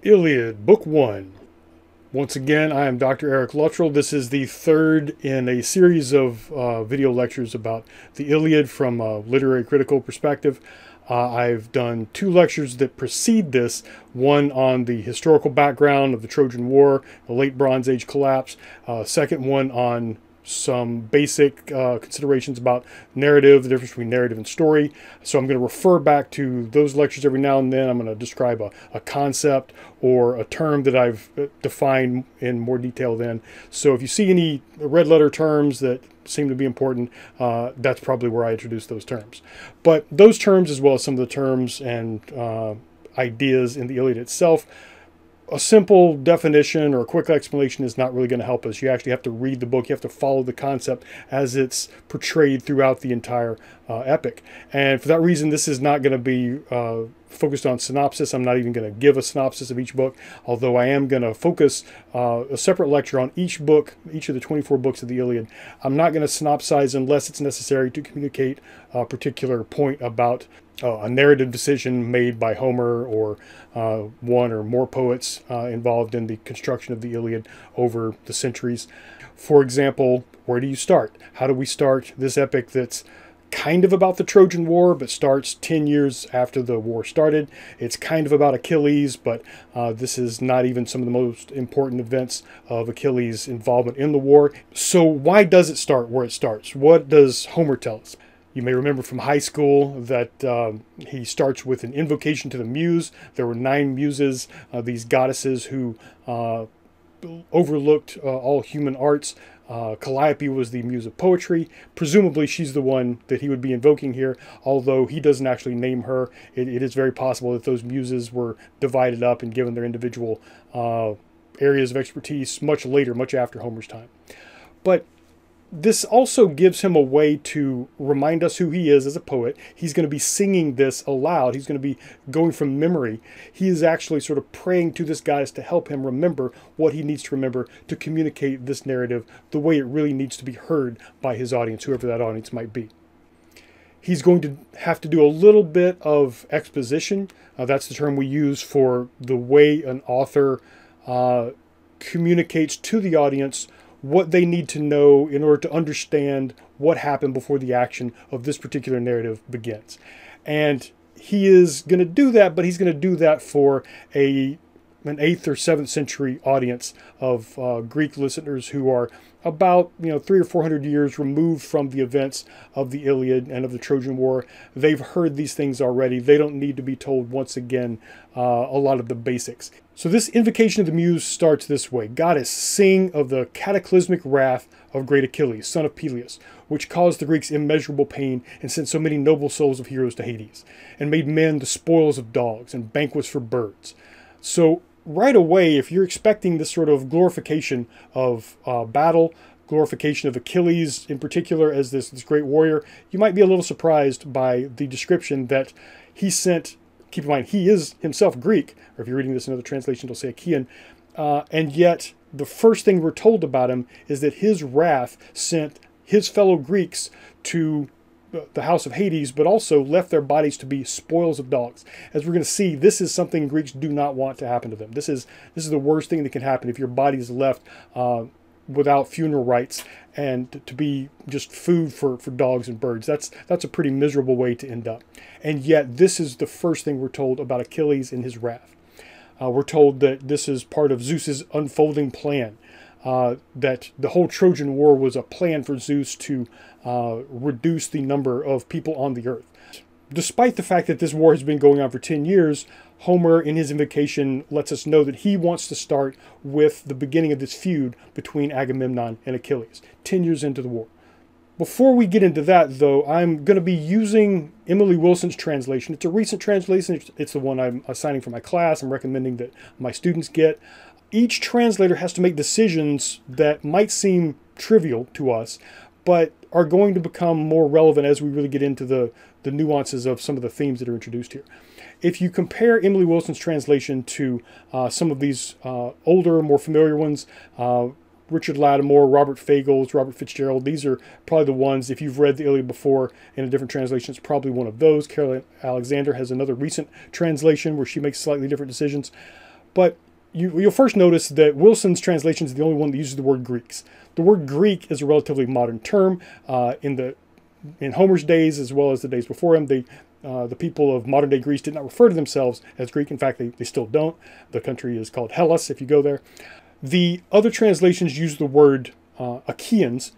Iliad, Book 1. Once again, I am Dr. Eric Luttrell. This is the third in a series of video lectures about the Iliad from a literary critical perspective. I've done two lectures that precede this, one on the historical background of the Trojan War, the late Bronze Age collapse, second one on some basic considerations about narrative, the difference between narrative and story. So I'm going to refer back to those lectures every now and then. I'm going to describe a concept or a term that I've defined in more detail then. So if you see any red letter terms that seem to be important, that's probably where I introduce those terms. But those terms, as well as some of the terms and ideas in the Iliad itself, a simple definition or a quick explanation is not really going to help us. You actually have to read the book. You have to follow the concept as it's portrayed throughout the entire epic. And for that reason, this is not going to be focused on synopsis. I'm not even going to give a synopsis of each book, although I am going to focus a separate lecture on each book, each of the 24 books of the Iliad. I'm not going to synopsize unless it's necessary to communicate a particular point about a narrative decision made by Homer or one or more poets involved in the construction of the Iliad over the centuries. For example, where do you start? How do we start this epic that's kind of about the Trojan War, but starts 10 years after the war started? It's kind of about Achilles, but this is not even some of the most important events of Achilles' involvement in the war. So why does it start where it starts? What does Homer tell us? You may remember from high school that he starts with an invocation to the muse. There were 9 muses, these goddesses who overlooked all human arts. Calliope was the muse of poetry. Presumably she's the one that he would be invoking here, although he doesn't actually name her. It is very possible that those muses were divided up and given their individual areas of expertise much later, much after Homer's time. But this also gives him a way to remind us who he is as a poet. He's going to be singing this aloud. He's going to be going from memory. He is actually sort of praying to this goddess to help him remember what he needs to remember to communicate this narrative the way it really needs to be heard by his audience, whoever that audience might be. He's going to have to do a little bit of exposition. That's the term we use for the way an author communicates to the audience what they need to know in order to understand what happened before the action of this particular narrative begins. And he is going to do that, but he's going to do that for an 8th or 7th century audience of Greek listeners who are about 300 or 400 years removed from the events of the Iliad and of the Trojan War. They've heard these things already. They don't need to be told once again a lot of the basics. So this invocation of the muse starts this way. Goddess, sing of the cataclysmic wrath of great Achilles, son of Peleus, which caused the Greeks immeasurable pain and sent so many noble souls of heroes to Hades, and made men the spoils of dogs and banquets for birds. So right away, if you're expecting this sort of glorification of battle, glorification of Achilles in particular as this great warrior, you might be a little surprised by the description that he sent. Keep in mind, he is himself Greek, or if you're reading this in another translation, it'll say Achaean, and yet the first thing we're told about him is that his wrath sent his fellow Greeks to the house of Hades, but also left their bodies to be spoils of dogs. As we're going to see, this is something Greeks do not want to happen to them. This is the worst thing that can happen if your body is left without funeral rites and to be just food for dogs and birds. That's a pretty miserable way to end up. And yet this is the first thing we're told about Achilles and his wrath. We're told that this is part of Zeus's unfolding plan, that the whole Trojan War was a plan for Zeus to reduce the number of people on the earth. Despite the fact that this war has been going on for 10 years, Homer, in his invocation, lets us know that he wants to start with the beginning of this feud between Agamemnon and Achilles, 10 years into the war. Before we get into that, though, I'm going to be using Emily Wilson's translation. It's a recent translation. It's the one I'm assigning for my class. I'm recommending that my students get. Each translator has to make decisions that might seem trivial to us, but are going to become more relevant as we really get into the nuances of some of the themes that are introduced here. If you compare Emily Wilson's translation to some of these older, more familiar ones, Richard Lattimore, Robert Fagles, Robert Fitzgerald, these are probably the ones, if you've read the Iliad before in a different translation, it's probably one of those. Carol Alexander has another recent translation where she makes slightly different decisions. But you'll first notice that Wilson's translation is the only one that uses the word Greeks. The word Greek is a relatively modern term. In Homer's days, as well as the days before him, the people of modern-day Greece did not refer to themselves as Greek. In fact, they still don't. The country is called Hellas, if you go there. The other translations use the word Achaeans.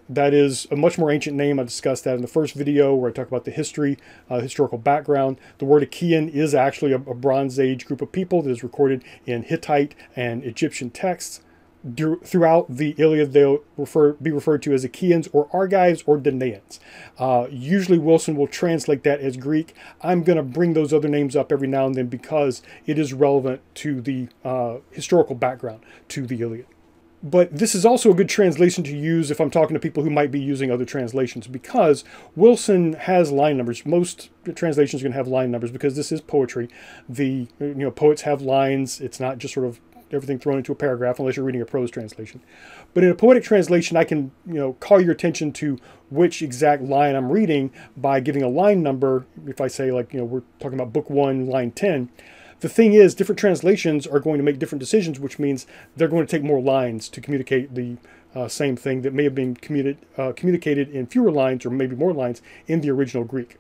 That is a much more ancient name. I discussed that in the first video where I talk about the historical background. The word Achaean is actually a Bronze Age group of people that is recorded in Hittite and Egyptian texts. Throughout the Iliad, they'll be referred to as Achaeans or Argives or Danaans. Usually Wilson will translate that as Greek. I'm going to bring those other names up every now and then because it is relevant to the historical background to the Iliad. But this is also a good translation to use if I'm talking to people who might be using other translations, because Wilson has line numbers. Most translations are going to have line numbers because this is poetry. Poets have lines. It's not just sort of everything thrown into a paragraph unless you're reading a prose translation. But in a poetic translation, I can call your attention to which exact line I'm reading by giving a line number. If I say, like, we're talking about book 1, line 10. The thing is, different translations are going to make different decisions, which means they're going to take more lines to communicate the same thing that may have been communicated in fewer lines or maybe more lines in the original Greek.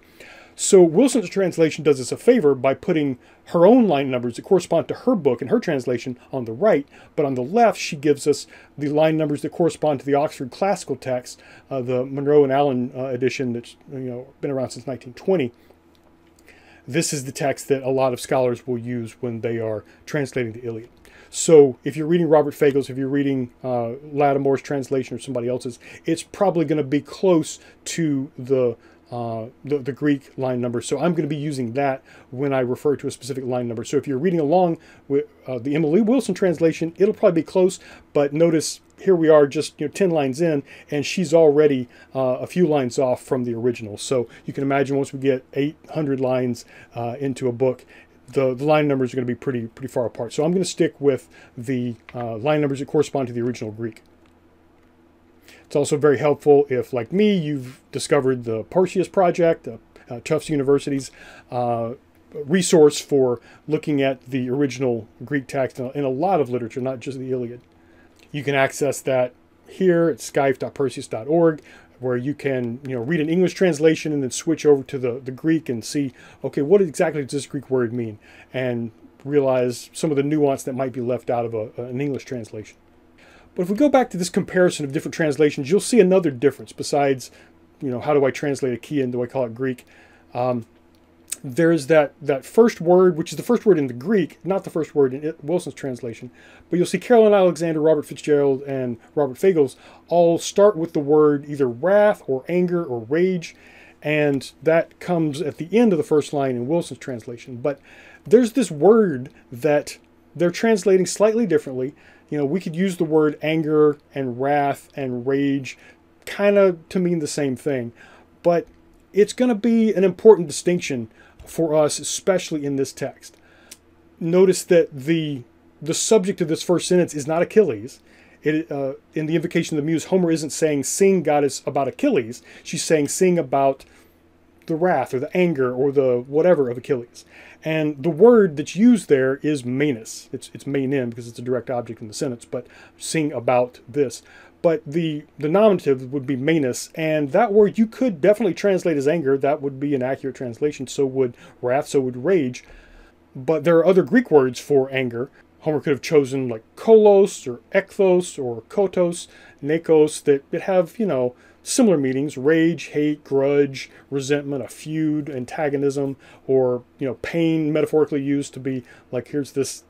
So Wilson's translation does us a favor by putting her own line numbers that correspond to her book and her translation on the right, but on the left she gives us the line numbers that correspond to the Oxford Classical Text, the Monroe and Allen edition that's been around since 1920. This is the text that a lot of scholars will use when they are translating the Iliad. So if you're reading Robert Fagles, if you're reading Lattimore's translation or somebody else's, it's probably going to be close to the Greek line number. So I'm going to be using that when I refer to a specific line number. So if you're reading along with the Emily Wilson translation, it'll probably be close, but notice here we are just 10 lines in, and she's already a few lines off from the original. So you can imagine once we get 800 lines into a book, the line numbers are going to be pretty far apart. So I'm going to stick with the line numbers that correspond to the original Greek. It's also very helpful if, like me, you've discovered the Perseus Project, Tufts University's resource for looking at the original Greek text in a lot of literature, not just the Iliad. You can access that here at skype.perseus.org, where you can read an English translation and then switch over to the Greek and see, okay, what exactly does this Greek word mean? And realize some of the nuance that might be left out of an English translation. But if we go back to this comparison of different translations, you'll see another difference besides, how do I translate Achaean? Do I call it Greek? There's that first word, which is the first word in the Greek, not the first word in Wilson's translation. But you'll see Caroline Alexander, Robert Fitzgerald, and Robert Fagles all start with the word either wrath or anger or rage. And that comes at the end of the first line in Wilson's translation. But there's this word that they're translating slightly differently. We could use the word anger and wrath and rage kind of to mean the same thing. But it's going to be an important distinction for us, especially in this text. Notice that the subject of this first sentence is not Achilles. In the Invocation of the Muse, Homer isn't saying, sing, goddess, about Achilles. She's saying, sing about the wrath or the anger or the whatever of Achilles. And the word that's used there is menis. It's menin because it's a direct object in the sentence, but sing about this. But the nominative would be menis, and that word you could definitely translate as anger. That would be an accurate translation. So would wrath, so would rage. But there are other Greek words for anger. Homer could have chosen like kolos or ekthos or kotos, nekos that have, similar meanings: rage, hate, grudge, resentment, a feud, antagonism, or pain, metaphorically used to be like, here's this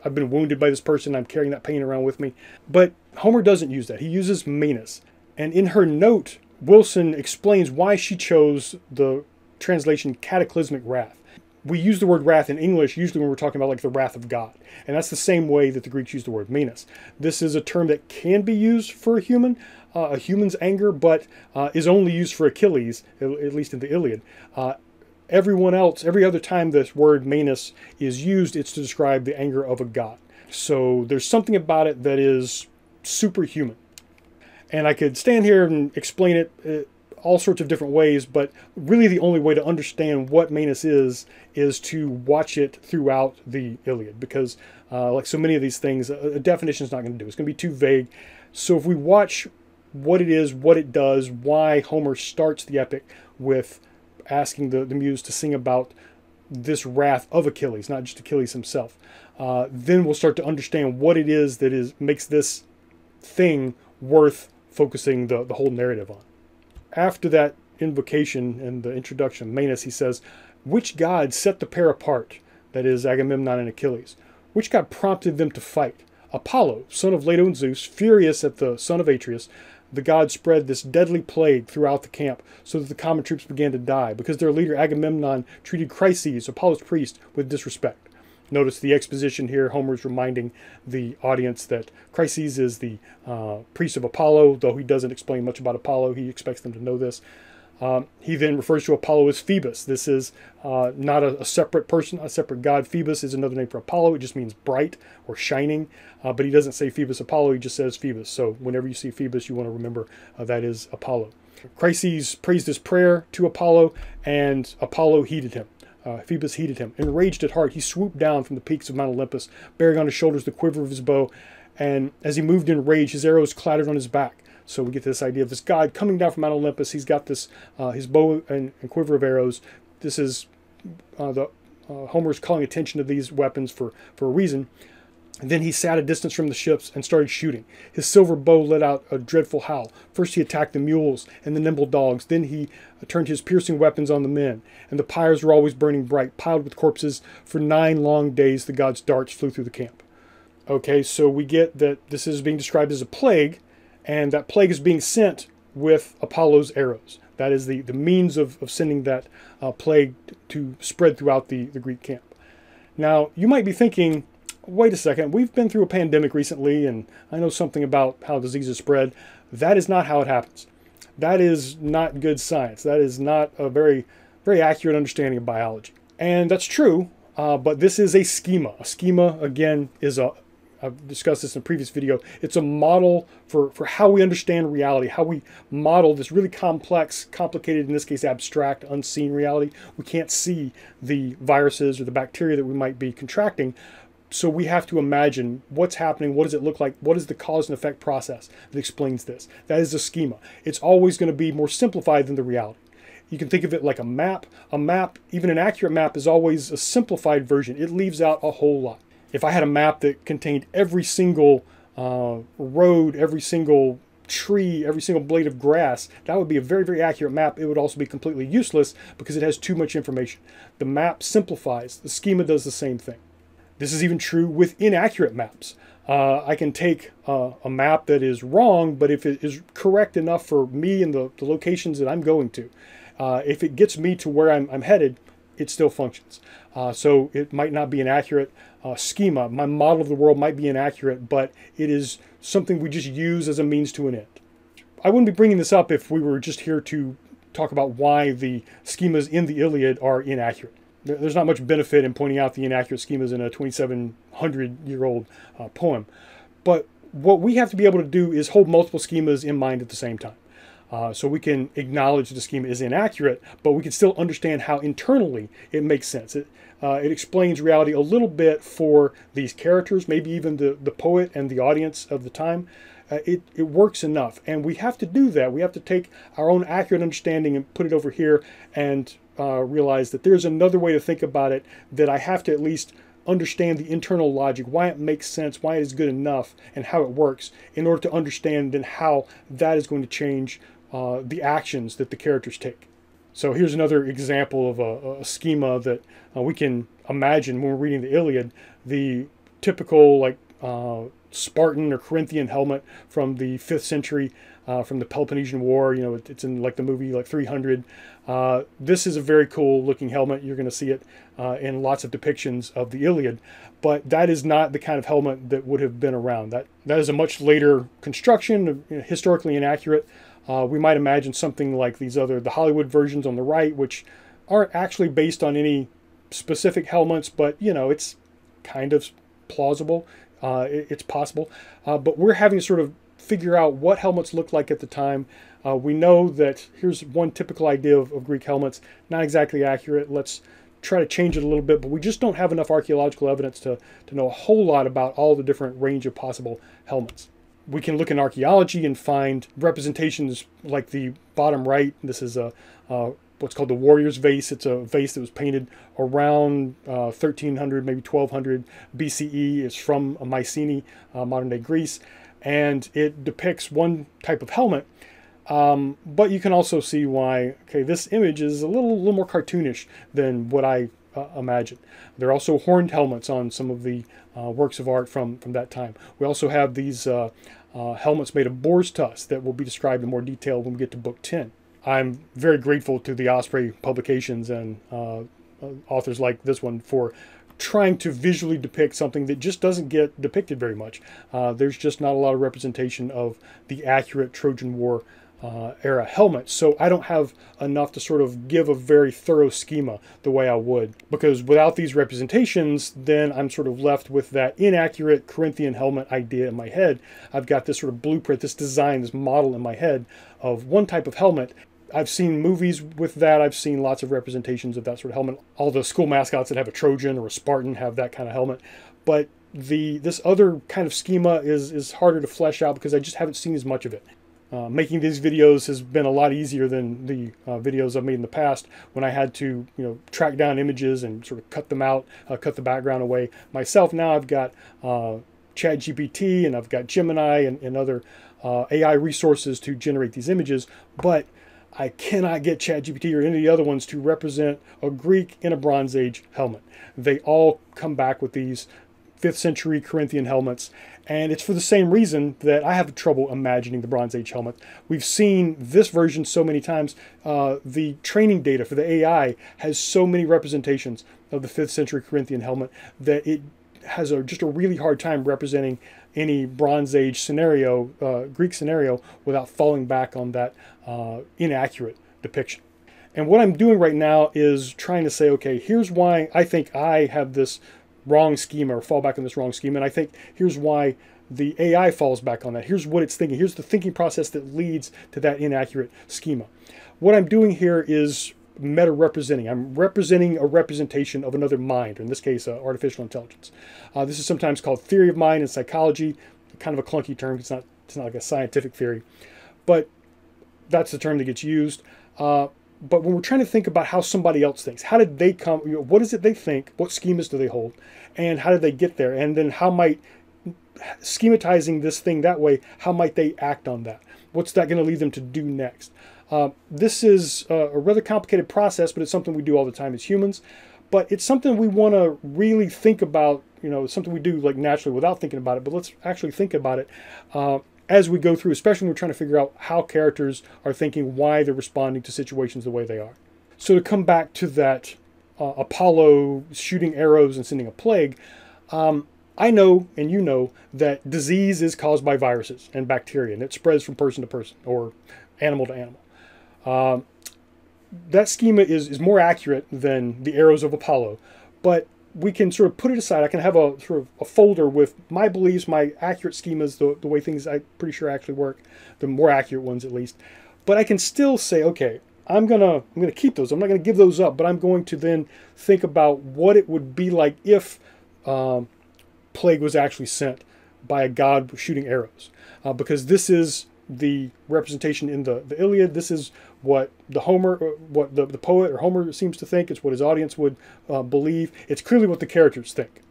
I've been wounded by this person, I'm carrying that pain around with me. But Homer doesn't use that. He uses menis. And in her note, Wilson explains why she chose the translation cataclysmic wrath. We use the word wrath in English usually when we're talking about like the wrath of God. And that's the same way that the Greeks use the word menis. This is a term that can be used for a human's anger, but is only used for Achilles, at least in the Iliad. Every other time this word menis is used, it's to describe the anger of a god. So there's something about it that is superhuman. And I could stand here and explain it all sorts of different ways, but really the only way to understand what menis is to watch it throughout the Iliad, because like so many of these things, a definition is not going to do. It's going to be too vague. So if we watch what it is, what it does, why Homer starts the epic with asking the muse to sing about this wrath of Achilles, not just Achilles himself, then we'll start to understand what it is that makes this thing worth focusing the whole narrative on. After that invocation and the introduction of menis, he says, which god set the pair apart, that is Agamemnon and Achilles? Which god prompted them to fight? Apollo, son of Leto and Zeus, furious at the son of Atreus, the god spread this deadly plague throughout the camp so that the common troops began to die because their leader Agamemnon treated Chryses, Apollo's priest, with disrespect. Notice the exposition here. Homer's reminding the audience that Chryses is the priest of Apollo, though he doesn't explain much about Apollo. He expects them to know this. He then refers to Apollo as Phoebus. This is not a separate person, a separate god. Phoebus is another name for Apollo. It just means bright or shining. But he doesn't say Phoebus Apollo. He just says Phoebus. So whenever you see Phoebus, you want to remember that is Apollo. Chryses praised his prayer to Apollo, and Apollo heeded him. Phoebus heeded him. Enraged at heart, he swooped down from the peaks of Mount Olympus, bearing on his shoulders the quiver of his bow. And as he moved in rage, his arrows clattered on his back. So we get this idea of this god coming down from Mount Olympus. He's got this his bow and quiver of arrows. This is Homer's calling attention to these weapons for a reason. And then he sat a distance from the ships and started shooting. His silver bow let out a dreadful howl. First he attacked the mules and the nimble dogs. Then he turned his piercing weapons on the men. And the pyres were always burning bright, piled with corpses. For 9 long days the god's darts flew through the camp. Okay, so we get that this is being described as a plague, and that plague is being sent with Apollo's arrows. That is the means of sending that plague to spread throughout the Greek camp. Now, you might be thinking, wait a second, we've been through a pandemic recently, and I know something about how diseases spread. That is not how it happens. That is not good science. That is not a very, very accurate understanding of biology. And that's true, but this is a schema. A schema, again, is I've discussed this in a previous video. It's a model for how we understand reality, how we model this really complex, complicated, in this case abstract, unseen reality. We can't see the viruses or the bacteria that we might be contracting. So we have to imagine what's happening, what does it look like, what is the cause and effect process that explains this. That is a schema. It's always going to be more simplified than the reality. You can think of it like a map. A map, even an accurate map, is always a simplified version. It leaves out a whole lot. If I had a map that contained every single road, every single tree, every single blade of grass, that would be a very, very accurate map. It would also be completely useless because it has too much information. The map simplifies. The schema does the same thing. This is even true with inaccurate maps. I can take a map that is wrong, but if it is correct enough for me and the locations that I'm going to, if it gets me to where I'm headed, it still functions. So it might not be an accurate schema. My model of the world might be inaccurate, but it is something we just use as a means to an end. I wouldn't be bringing this up if we were just here to talk about why the schemas in the Iliad are inaccurate. There's not much benefit in pointing out the inaccurate schemas in a 2,700-year-old poem. But what we have to be able to do is hold multiple schemas in mind at the same time. So we can acknowledge the schema is inaccurate, but we can still understand how internally it makes sense. It explains reality a little bit for these characters, maybe even the poet and the audience of the time. It works enough, and we have to do that. We have to take our own accurate understanding and put it over here and realize that there's another way to think about it, that I have to at least understand the internal logic, why it makes sense, why it is good enough, and how it works, in order to understand then how that is going to change the actions that the characters take. So here's another example of a schema that we can imagine when we're reading the Iliad. The typical Spartan or Corinthian helmet from the 5th century, from the Peloponnesian War. You know, it's in like the movie 300. This is a very cool looking helmet. You're going to see it in lots of depictions of the Iliad, but that is not the kind of helmet that would have been around. That is a much later construction, historically inaccurate. We might imagine something like the Hollywood versions on the right, which aren't actually based on any specific helmets, but it's kind of plausible. It's possible, but we're having to sort of figure out what helmets looked like at the time, We know that here's one typical idea of Greek helmets, not exactly accurate. Let's try to change it a little bit, but we just don't have enough archaeological evidence to know a whole lot about all the different range of possible helmets. We can look in archaeology and find representations like the bottom right. This is what's called the warrior's vase. It's a vase that was painted around 1300, maybe 1200 BCE. It's from Mycenae, modern day Greece, and it depicts one type of helmet. But you can also see why, okay, this image is a little more cartoonish than what I imagined. There are also horned helmets on some of the works of art from that time. We also have these helmets made of boar's tusks that will be described in more detail when we get to Book 10. I'm very grateful to the Osprey publications and authors like this one for trying to visually depict something that just doesn't get depicted very much. There's just not a lot of representation of the accurate Trojan War era helmet, so I don't have enough to sort of give a very thorough schema the way I would, because without these representations, then I'm sort of left with that inaccurate Corinthian helmet idea in my head. I've got this sort of blueprint, this design, this model in my head of one type of helmet. I've seen movies with that. I've seen lots of representations of that sort of helmet. All the school mascots that have a Trojan or a Spartan have that kind of helmet, but this other kind of schema is harder to flesh out because I just haven't seen as much of it. Making these videos has been a lot easier than the videos I've made in the past, when I had to, track down images and sort of cut them out, cut the background away myself. Now I've got ChatGPT and I've got Gemini and other AI resources to generate these images, but I cannot get ChatGPT or any of the other ones to represent a Greek in a Bronze Age helmet. They all come back with these 5th century Corinthian helmets, and it's for the same reason that I have trouble imagining the Bronze Age helmet. We've seen this version so many times. The training data for the AI has so many representations of the 5th century Corinthian helmet that it has just a really hard time representing any Bronze Age scenario, Greek scenario, without falling back on that inaccurate depiction. And what I'm doing right now is trying to say, okay, here's why I think I have this wrong schema, or fall back on this wrong schema, and I think here's why the AI falls back on that. Here's what it's thinking. Here's the thinking process that leads to that inaccurate schema. What I'm doing here is meta-representing. I'm representing a representation of another mind, or in this case, artificial intelligence. This is sometimes called theory of mind in psychology, kind of a clunky term. It's not like a scientific theory, but that's the term that gets used. But when we're trying to think about how somebody else thinks, how did they come, what is it they think, what schemas do they hold, and how did they get there? And then how might schematizing this thing that way, how might they act on that? What's that going to lead them to do next? This is a rather complicated process, but it's something we do all the time as humans. But it's something we want to really think about, something we do like naturally without thinking about it, but let's actually think about it as we go through, especially when we're trying to figure out how characters are thinking, why they're responding to situations the way they are. So to come back to that Apollo shooting arrows and sending a plague, I know, and you know, that disease is caused by viruses and bacteria, and it spreads from person to person, or animal to animal. That schema is more accurate than the arrows of Apollo, but we can sort of put it aside. I can have a sort of a folder with my beliefs, my accurate schemas, the way things I'm pretty sure actually work, the more accurate ones at least. But I can still say, okay, I'm gonna keep those. I'm not gonna give those up, but I'm going to then think about what it would be like if plague was actually sent by a god shooting arrows, because this is the representation in the Iliad. This is what the poet or Homer seems to think. It's what his audience would believe. It's clearly what the characters think.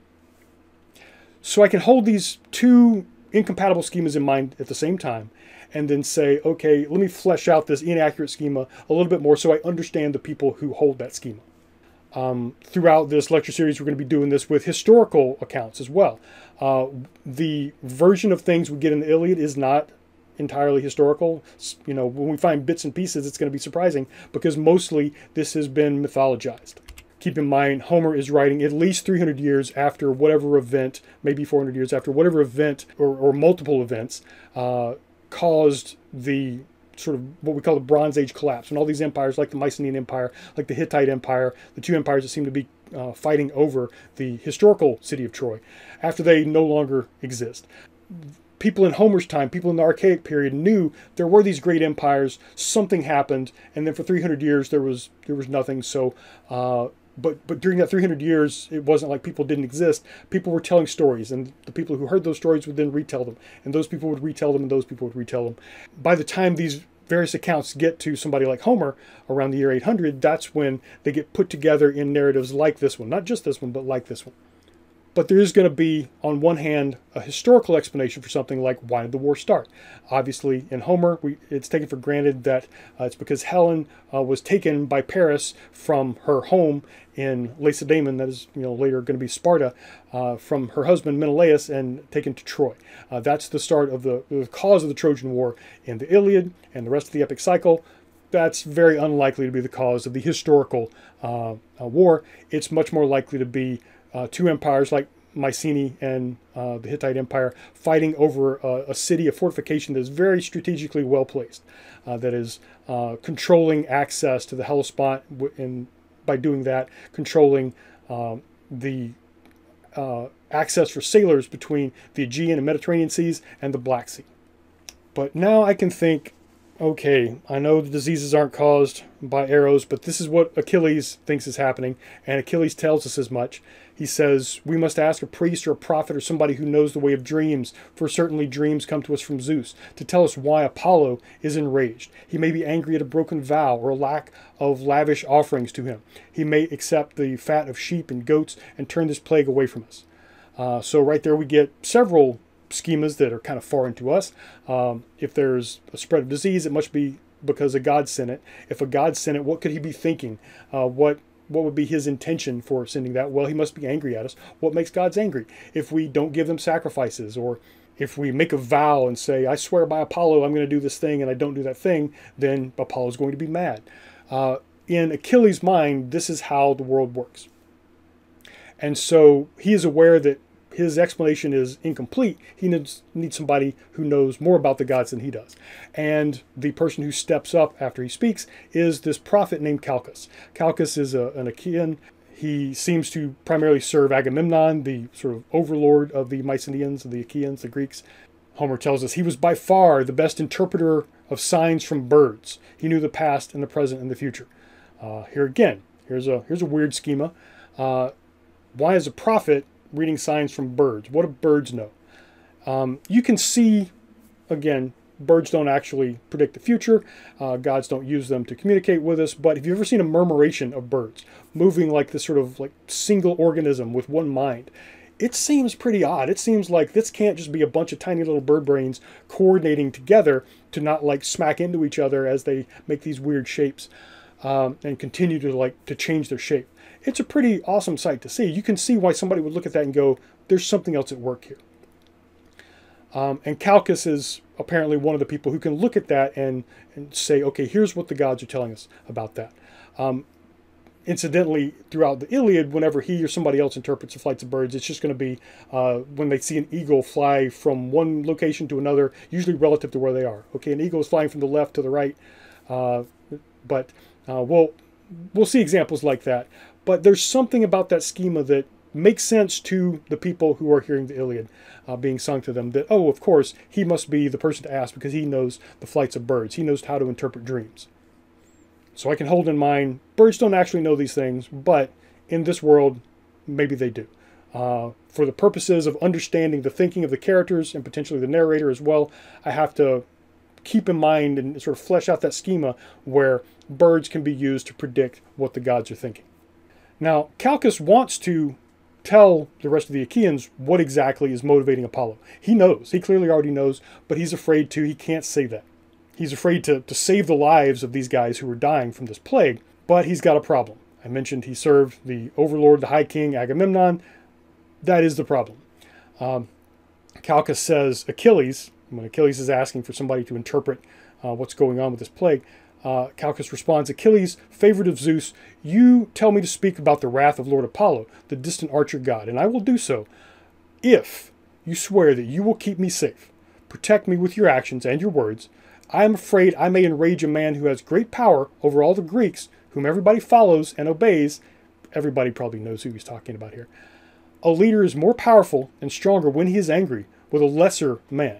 So I can hold these two incompatible schemas in mind at the same time, and then say, okay, let me flesh out this inaccurate schema a little bit more so I understand the people who hold that schema. Throughout this lecture series, we're going to be doing this with historical accounts as well. The version of things we get in the Iliad is not entirely historical. When we find bits and pieces, it's going to be surprising because mostly this has been mythologized. Keep in mind, Homer is writing at least 300 years after whatever event, maybe 400 years after whatever event or multiple events caused the sort of what we call the Bronze Age collapse. And all these empires, like the Mycenaean Empire, like the Hittite Empire, the two empires that seem to be fighting over the historical city of Troy, after they no longer exist. people in Homer's time, people in the Archaic period knew there were these great empires, something happened, and then for 300 years there was nothing. So, but during that 300 years, it wasn't like people didn't exist. People were telling stories, and the people who heard those stories would then retell them, and those people would retell them, and those people would retell them. By the time these various accounts get to somebody like Homer around the year 800, that's when they get put together in narratives like this one. Not just this one, but like this one. But there is going to be, on one hand, a historical explanation for something like, why did the war start? Obviously, in Homer, it's taken for granted that it's because Helen was taken by Paris from her home in Lacedaemon, that is, later going to be Sparta, from her husband Menelaus and taken to Troy. That's the start of the cause of the Trojan War in the Iliad and the rest of the epic cycle. That's very unlikely to be the cause of the historical war. It's much more likely to be two empires like Mycenae and the Hittite Empire fighting over a city, a fortification that is very strategically well placed, that is controlling access to the Hellespont, and by doing that, controlling the access for sailors between the Aegean and Mediterranean seas and the Black Sea. But now I can think, okay, I know the diseases aren't caused by arrows, but this is what Achilles thinks is happening, and Achilles tells us as much. He says, we must ask a priest or a prophet or somebody who knows the way of dreams, for certainly dreams come to us from Zeus, to tell us why Apollo is enraged. He may be angry at a broken vow or a lack of lavish offerings to him. He may accept the fat of sheep and goats and turn this plague away from us. So right there we get several schemas that are kind of foreign to us. If there's a spread of disease, it must be because a god sent it. If a god sent it, what could he be thinking? What would be his intention for sending that? Well, he must be angry at us. What makes gods angry? If we don't give them sacrifices, or if we make a vow and say, I swear by Apollo I'm going to do this thing, and I don't do that thing, then Apollo's going to be mad. In Achilles' mind, this is how the world works. And so he is aware that his explanation is incomplete. He needs somebody who knows more about the gods than he does. And the person who steps up after he speaks is this prophet named Calchas. Calchas is an Achaean. He seems to primarily serve Agamemnon, the sort of overlord of the Mycenaeans, the Achaeans, the Greeks. Homer tells us he was by far the best interpreter of signs from birds. He knew the past and the present and the future. Here again, here's a weird schema. Why is a prophet reading signs from birds? What do birds know? You can see, again, birds don't actually predict the future. Gods don't use them to communicate with us. But have you ever seen a murmuration of birds moving like this sort of like single organism with one mind? It seems pretty odd. It seems like this can't just be a bunch of tiny little bird brains coordinating together to not like smack into each other as they make these weird shapes and continue to change their shape. It's a pretty awesome sight to see. You can see why somebody would look at that and go, there's something else at work here. And Calchas is apparently one of the people who can look at that and say, okay, here's what the gods are telling us about that. Incidentally, throughout the Iliad, whenever he or somebody else interprets the flights of birds, it's just going to be when they see an eagle fly from one location to another, usually relative to where they are. Okay, an eagle is flying from the left to the right, but we'll see examples like that. But there's something about that schema that makes sense to the people who are hearing the Iliad being sung to them, that, oh, of course, he must be the person to ask because he knows the flights of birds. He knows how to interpret dreams. So I can hold in mind, birds don't actually know these things, but in this world, maybe they do. For the purposes of understanding the thinking of the characters and potentially the narrator as well, I have to keep in mind and sort of flesh out that schema where birds can be used to predict what the gods are thinking. Now, Calchas wants to tell the rest of the Achaeans what exactly is motivating Apollo. He knows. He clearly already knows, but he's afraid to. He can't say that. He's afraid to save the lives of these guys who are dying from this plague, but he's got a problem. I mentioned he served the overlord, the high king, Agamemnon. That is the problem. Calchas says Achilles, when Achilles is asking for somebody to interpret what's going on with this plague, Calchas responds, Achilles, favorite of Zeus, you tell me to speak about the wrath of Lord Apollo, the distant archer god, and I will do so if you swear that you will keep me safe, protect me with your actions and your words. I am afraid I may enrage a man who has great power over all the Greeks, whom everybody follows and obeys. Everybody probably knows who he's talking about here. A leader is more powerful and stronger when he is angry with a lesser man.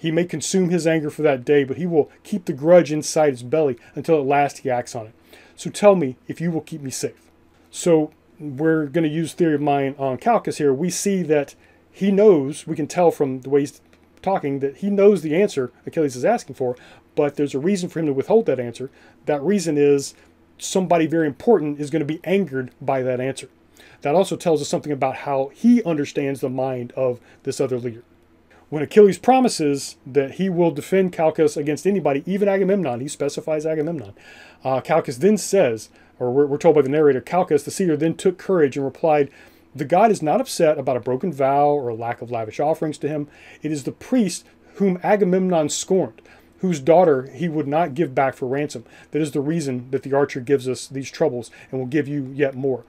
He may consume his anger for that day, but he will keep the grudge inside his belly until at last he acts on it. So tell me if you will keep me safe. So we're going to use theory of mind on Calchas here. We see that he knows, we can tell from the way he's talking, that he knows the answer Achilles is asking for, but there's a reason for him to withhold that answer. That reason is somebody very important is going to be angered by that answer. That also tells us something about how he understands the mind of this other leader. When Achilles promises that he will defend Calchas against anybody, even Agamemnon, he specifies Agamemnon. Calchas then says, or we're told by the narrator, Calchas, the seer, then took courage and replied, "The god is not upset about a broken vow or a lack of lavish offerings to him. It is the priest whom Agamemnon scorned, whose daughter he would not give back for ransom. That is the reason that the archer gives us these troubles and will give you yet more.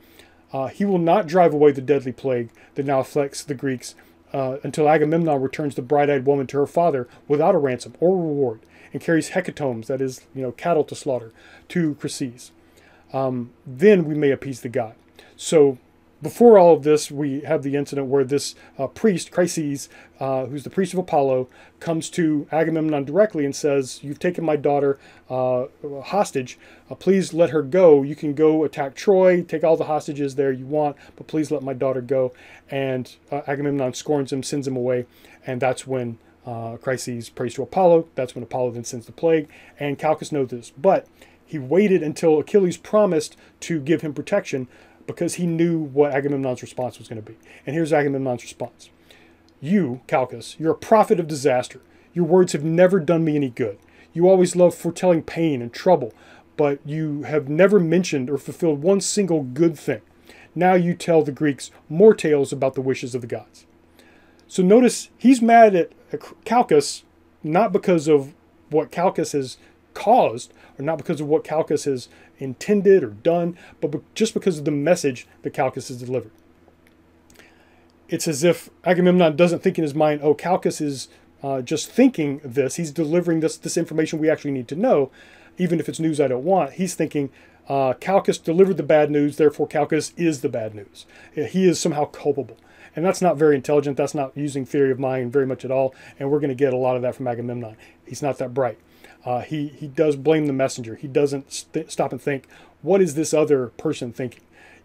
He will not drive away the deadly plague that now afflicts the Greeks until Agamemnon returns the bright-eyed woman to her father without a ransom or reward, and carries hecatombs, that is, cattle to slaughter, to Chryses. Then we may appease the god." So before all of this, we have the incident where this priest, Chryses, who's the priest of Apollo, comes to Agamemnon directly and says, "You've taken my daughter hostage. Please let her go. You can go attack Troy, take all the hostages there you want, but please let my daughter go." And Agamemnon scorns him, sends him away, and that's when Chryses prays to Apollo. That's when Apollo then sends the plague, and Calchas knows this. But he waited until Achilles promised to give him protection, because he knew what Agamemnon's response was going to be. And here's Agamemnon's response. "You, Calchas, you're a prophet of disaster. Your words have never done me any good. You always love foretelling pain and trouble, but you have never mentioned or fulfilled one single good thing. Now you tell the Greeks more tales about the wishes of the gods." So notice he's mad at Calchas, not because of what Calchas has caused, or not because of what Calchas has intended or done, but just because of the message that Calchas has delivered. It's as if Agamemnon doesn't think in his mind, oh, Calchas is just thinking this. He's delivering this information we actually need to know, even if it's news I don't want. He's thinking Calchas delivered the bad news, therefore Calchas is the bad news. He is somehow culpable. And that's not very intelligent. That's not using theory of mind very much at all. And we're going to get a lot of that from Agamemnon. He's not that bright. He does blame the messenger. He doesn't stop and think, what is this other person thinking?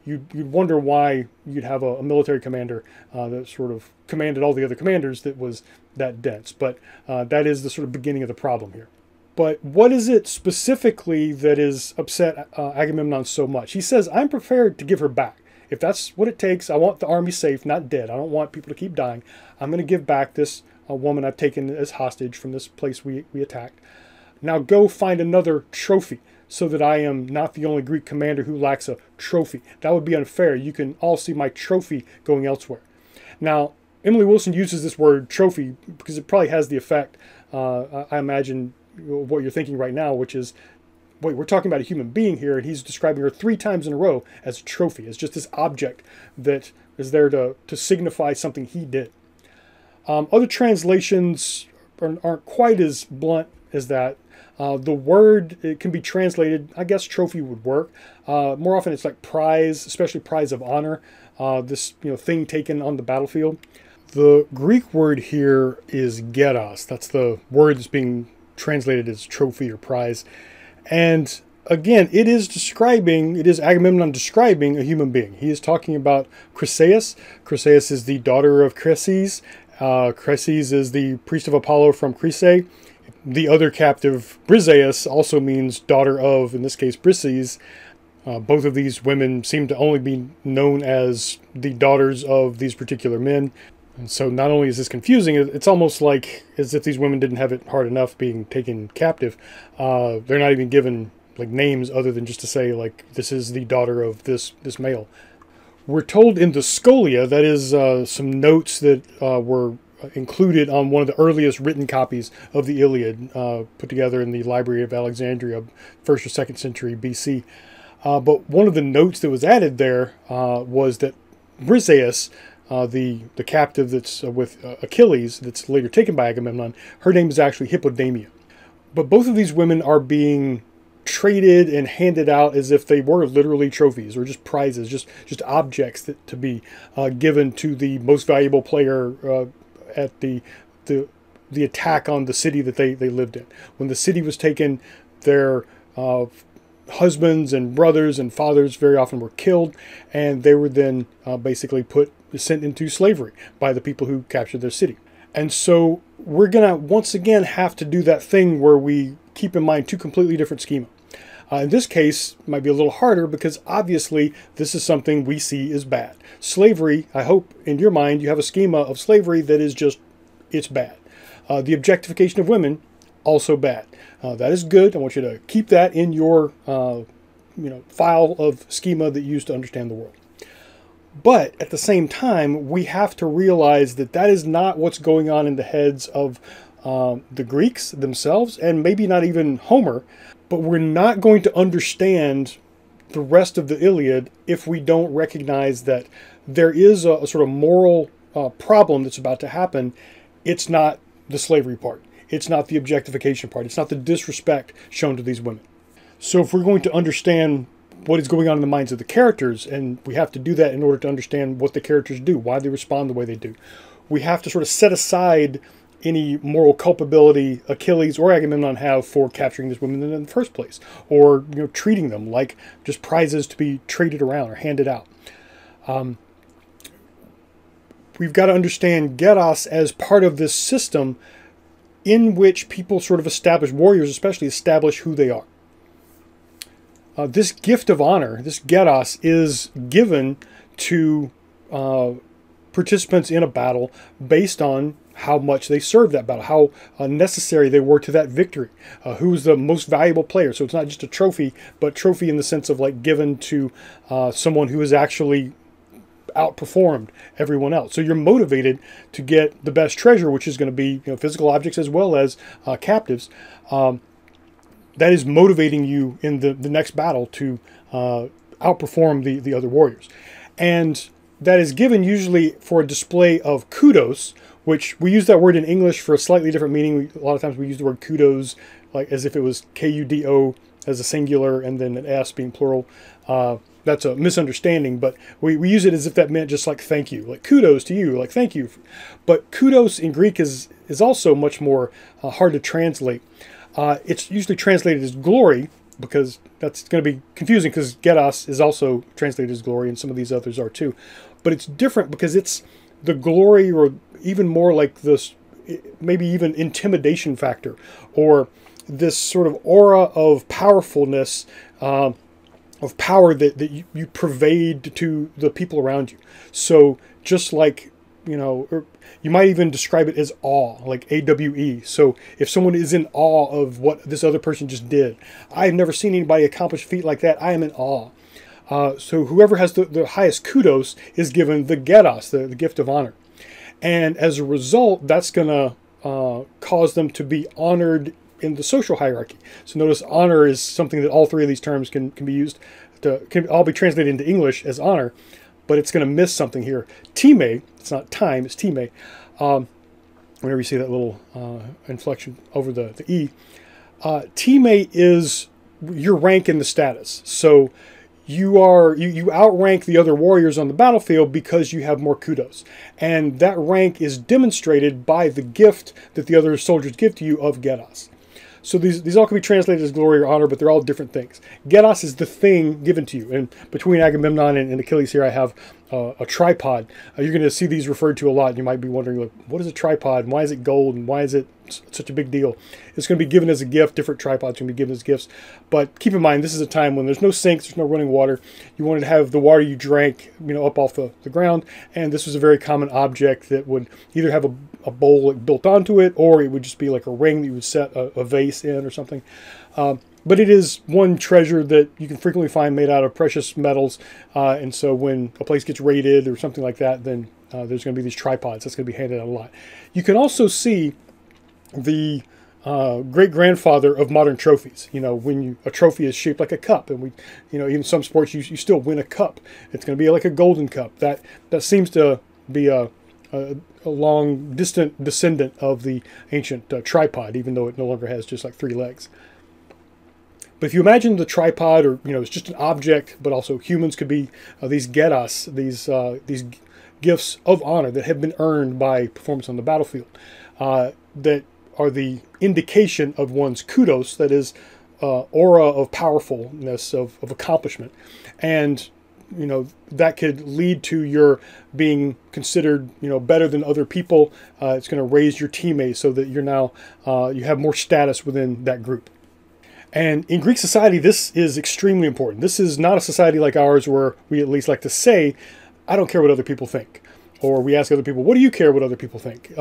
You'd wonder why you'd have a military commander that sort of commanded all the other commanders that was that dense. But that is the sort of beginning of the problem here. But what is it specifically that is upset Agamemnon so much? He says, "I'm prepared to give her back. If that's what it takes, I want the army safe, not dead. I don't want people to keep dying. I'm going to give back this woman I've taken as hostage from this place we attacked. Now go find another trophy so that I am not the only Greek commander who lacks a trophy. That would be unfair. You can all see my trophy going elsewhere." Now, Emily Wilson uses this word trophy because it probably has the effect, I imagine, what you're thinking right now, which is, wait, we're talking about a human being here, and he's describing her 3 times in a row as a trophy, as just this object that is there to signify something he did. Other translations aren't quite as blunt as that. The word, it can be translated, I guess trophy would work. More often it's like prize, especially prize of honor, this thing taken on the battlefield. The Greek word here is geras. That's the word that's being translated as trophy or prize. And again, it is Agamemnon describing a human being. He is talking about Chryseis. Chryseis is the daughter of Chryses. Chryses is the priest of Apollo from Chryse. The other captive, Briseis, also means daughter of, in this case, Brises. Both of these women seem to only be known as the daughters of these particular men. And so not only is this confusing, it's almost like as if these women didn't have it hard enough being taken captive. They're not even given like names other than just to say like this is the daughter of this male. We're told in the Scholia, that is some notes that were included on one of the earliest written copies of the Iliad, put together in the Library of Alexandria, 1st or 2nd century BC. But one of the notes that was added there was that Briseis, the captive that's with Achilles, that's later taken by Agamemnon, her name is actually Hippodamia. But both of these women are being traded and handed out as if they were literally trophies or just prizes, just objects that to be given to the most valuable player at the the attack on the city that they lived in. When the city was taken, their husbands and brothers and fathers very often were killed, and they were then basically sent into slavery by the people who captured their city. And so we're going to once again have to do that thing where we keep in mind two completely different schema. In this case, it might be a little harder because obviously this is something we see as bad. Slavery, I hope in your mind you have a schema of slavery that is just, it's bad. The objectification of women, also bad. That is good. I want you to keep that in your file of schema that you use to understand the world. But at the same time, we have to realize that that is not what's going on in the heads of the Greeks themselves, and maybe not even Homer. But we're not going to understand the rest of the Iliad if we don't recognize that there is a sort of moral problem that's about to happen. It's not the slavery part. It's not the objectification part. It's not the disrespect shown to these women. So if we're going to understand what is going on in the minds of the characters, and we have to do that in order to understand what the characters do, why they respond the way they do, we have to sort of set aside any moral culpability Achilles or Agamemnon have for capturing these women in the first place, or treating them like just prizes to be traded around or handed out. We've got to understand geras as part of this system in which people sort of establish, warriors especially, establish who they are. This gift of honor, this geras, is given to participants in a battle based on how much they served that battle, how necessary they were to that victory, who was the most valuable player. So it's not just a trophy, but trophy in the sense of like given to someone who has actually outperformed everyone else. So you're motivated to get the best treasure, which is going to be physical objects as well as captives. That is motivating you in the next battle to outperform the other warriors. And that is given usually for a display of kudos, which we use that word in English for a slightly different meaning. A lot of times we use the word kudos like as if it was K-U-D-O as a singular and then an S being plural. That's a misunderstanding, but we use it as if that meant just like thank you, like kudos to you, like thank you. But kudos in Greek is also much more hard to translate. It's usually translated as glory, because that's going to be confusing because geras is also translated as glory, and some of these others are too. But it's different because it's the glory, or even more like this, maybe even intimidation factor, or this sort of aura of powerfulness, of power that you pervade to the people around you. So just like, or you might even describe it as awe, like A-W-E. So if someone is in awe of what this other person just did, I've never seen anybody accomplish a feat like that. I am in awe. So whoever has the highest kudos is given the geras, the gift of honor. And as a result, that's going to cause them to be honored in the social hierarchy. So notice honor is something that all three of these terms can be used to, can all be translated into English as honor, but it's going to miss something here. Time, it's not time, it's time. Whenever you see that little inflection over the E. Time is your rank in the status. So you outrank the other warriors on the battlefield because you have more kudos. And that rank is demonstrated by the gift that the other soldiers give to you of geras. So these all can be translated as glory or honor, but they're all different things. Geras is the thing given to you. And between Agamemnon and Achilles here, I have a tripod. You're going to see these referred to a lot. You might be wondering, like, what is a tripod? And why is it gold? And why is it such a big deal? It's going to be given as a gift. Different tripods can be given as gifts. But keep in mind, this is a time when there's no sinks, there's no running water. You wanted to have the water you drank, up off the ground. And this was a very common object that would either have a bowl built onto it, or it would just be like a ring that you would set a vase in or something. But it is one treasure that you can frequently find made out of precious metals. And so when a place gets raided or something like that, then there's going to be these tripods. That's going to be handed out a lot. You can also see the great-grandfather of modern trophies. When a trophy is shaped like a cup, and even some sports, you still win a cup. It's going to be like a golden cup. That seems to be a long, distant descendant of the ancient tripod, even though it no longer has just like 3 legs. But if you imagine the tripod, or it's just an object, but also humans could be these geras, these gifts of honor that have been earned by performance on the battlefield. that are the indication of one's kudos, that is, aura of powerfulness, of accomplishment. And, you know, that could lead to your being considered, you know, better than other people. It's going to raise your teammates so that you're now, you have more status within that group. And in Greek society, this is extremely important. This is not a society like ours where we at least like to say, I don't care what other people think. Or we ask other people, what do you care what other people think?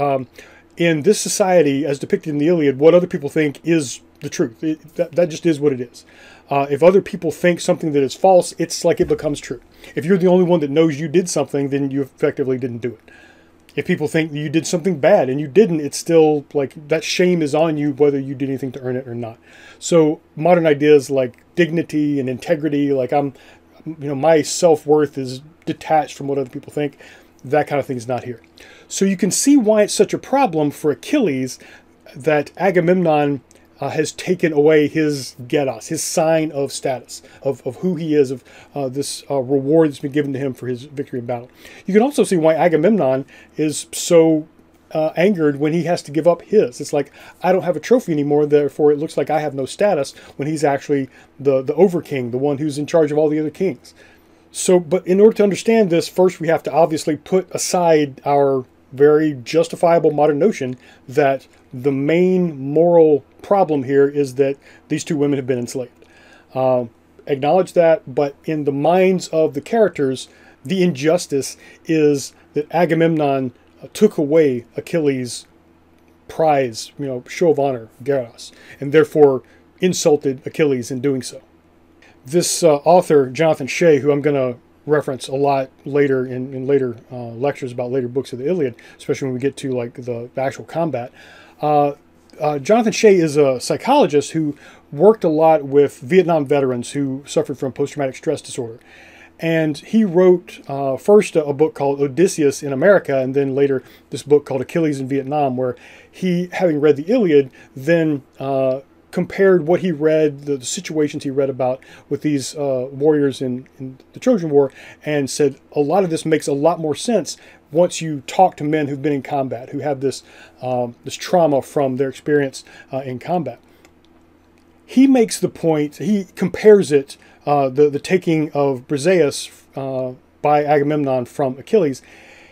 In this society, as depicted in the Iliad, what other people think is the truth. That just is what it is. If other people think something that is false, it's like it becomes true. If you're the only one that knows you did something, then you effectively didn't do it. If people think you did something bad and you didn't, it's still like that shame is on you whether you did anything to earn it or not. So modern ideas like dignity and integrity, like my self-worth is detached from what other people think, that kind of thing is not here. So you can see why it's such a problem for Achilles that Agamemnon has taken away his geras, his sign of status, of who he is, of this reward that's been given to him for his victory in battle. You can also see why Agamemnon is so angered when he has to give up his. It's like, I don't have a trophy anymore, therefore it looks like I have no status, when he's actually the overking, the one who's in charge of all the other kings. So, but in order to understand this, first we have to obviously put aside our very justifiable modern notion that the main moral problem here is that these two women have been enslaved. Acknowledge that, but in the minds of the characters, the injustice is that Agamemnon took away Achilles' prize, show of honor, geras, and therefore insulted Achilles in doing so. This author, Jonathan Shea, who I'm going to reference a lot later in later lectures about later books of the Iliad, especially when we get to like the actual combat. Jonathan Shea is a psychologist who worked a lot with Vietnam veterans who suffered from post-traumatic stress disorder. And he wrote first a book called Odysseus in America, and then later this book called Achilles in Vietnam, where he, having read the Iliad, then compared what he read, the situations he read about with these warriors in the Trojan War, and said a lot of this makes a lot more sense once you talk to men who've been in combat, who have this this trauma from their experience in combat. He makes the point, he compares it, the taking of Briseis by Agamemnon from Achilles,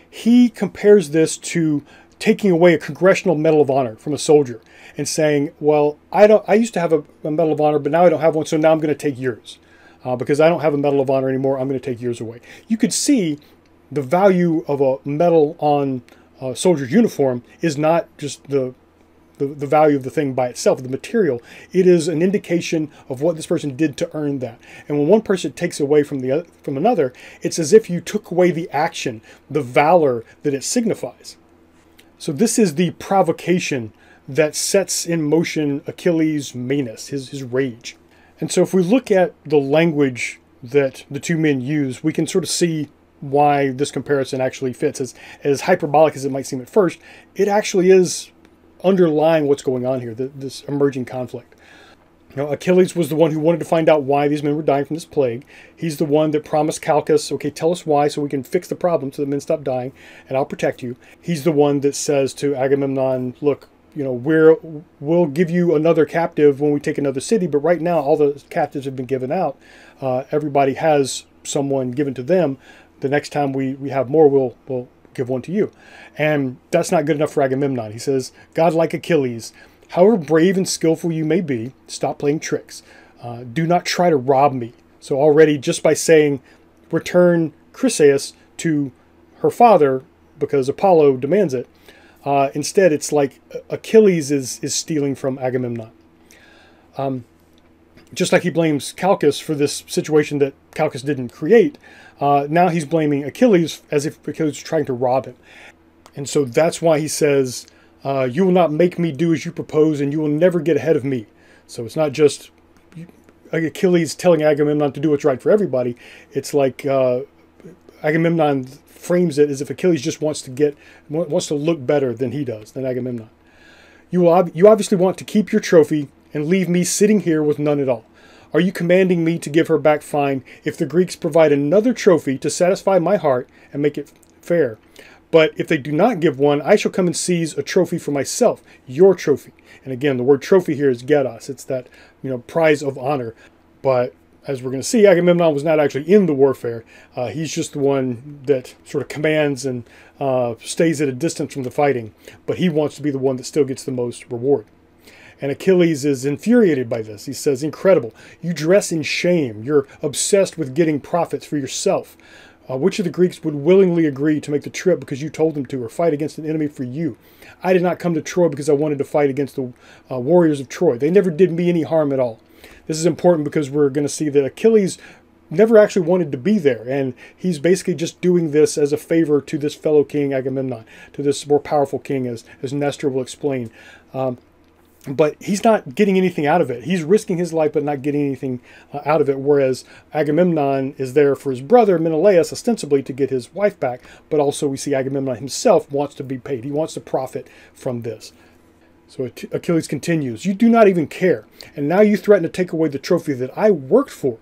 he compares this to taking away a Congressional Medal of Honor from a soldier and saying, well, I used to have a Medal of Honor, but now I don't have one, so now I'm going to take yours. Because I don't have a Medal of Honor anymore, I'm going to take yours away. You could see the value of a medal on a soldier's uniform is not just the value of the thing by itself, the material. It is an indication of what this person did to earn that. And when one person takes away from another, it's as if you took away the action, the valor that it signifies. So this is the provocation that sets in motion Achilles' menis, his rage. And so if we look at the language that the two men use, we can sort of see why this comparison actually fits. As hyperbolic as it might seem at first, it actually is underlying what's going on here, this emerging conflict. Achilles was the one who wanted to find out why these men were dying from this plague. He's the one that promised Calchas, okay, tell us why so we can fix the problem so the men stop dying, and I'll protect you. He's the one that says to Agamemnon, look, we'll give you another captive when we take another city, but right now all the captives have been given out. Everybody has someone given to them. The next time we have more, we'll give one to you. And that's not good enough for Agamemnon. He says, God like Achilles, however brave and skillful you may be, stop playing tricks. Do not try to rob me. So already just by saying, return Chryseis to her father, because Apollo demands it, instead it's like Achilles is stealing from Agamemnon. Just like he blames Calchas for this situation that Calchas didn't create, now he's blaming Achilles as if Achilles was trying to rob him. And so that's why he says, you will not make me do as you propose, and you will never get ahead of me. So it's not just Achilles telling Agamemnon to do what's right for everybody. It's like Agamemnon frames it as if Achilles just wants to look better than he does, than Agamemnon. You obviously want to keep your trophy and leave me sitting here with none at all. Are you commanding me to give her back fine if the Greeks provide another trophy to satisfy my heart and make it fair? But if they do not give one, I shall come and seize a trophy for myself, your trophy. And again, the word trophy here is geras. It's that, prize of honor. But as we're going to see, Agamemnon was not actually in the warfare. He's just the one that sort of commands and stays at a distance from the fighting. But he wants to be the one that still gets the most reward. And Achilles is infuriated by this. He says, incredible. You dress in shame. You're obsessed with getting profits for yourself. Which of the Greeks would willingly agree to make the trip because you told them to, or fight against an enemy for you? I did not come to Troy because I wanted to fight against the warriors of Troy. They never did me any harm at all. This is important because we're going to see that Achilles never actually wanted to be there, and he's basically just doing this as a favor to this fellow king Agamemnon, to this more powerful king, as Nestor will explain. But he's not getting anything out of it. He's risking his life but not getting anything out of it, whereas Agamemnon is there for his brother Menelaus, ostensibly to get his wife back, but also we see Agamemnon himself wants to be paid. He wants to profit from this. So Achilles continues, you do not even care, and now you threaten to take away the trophy that I worked for,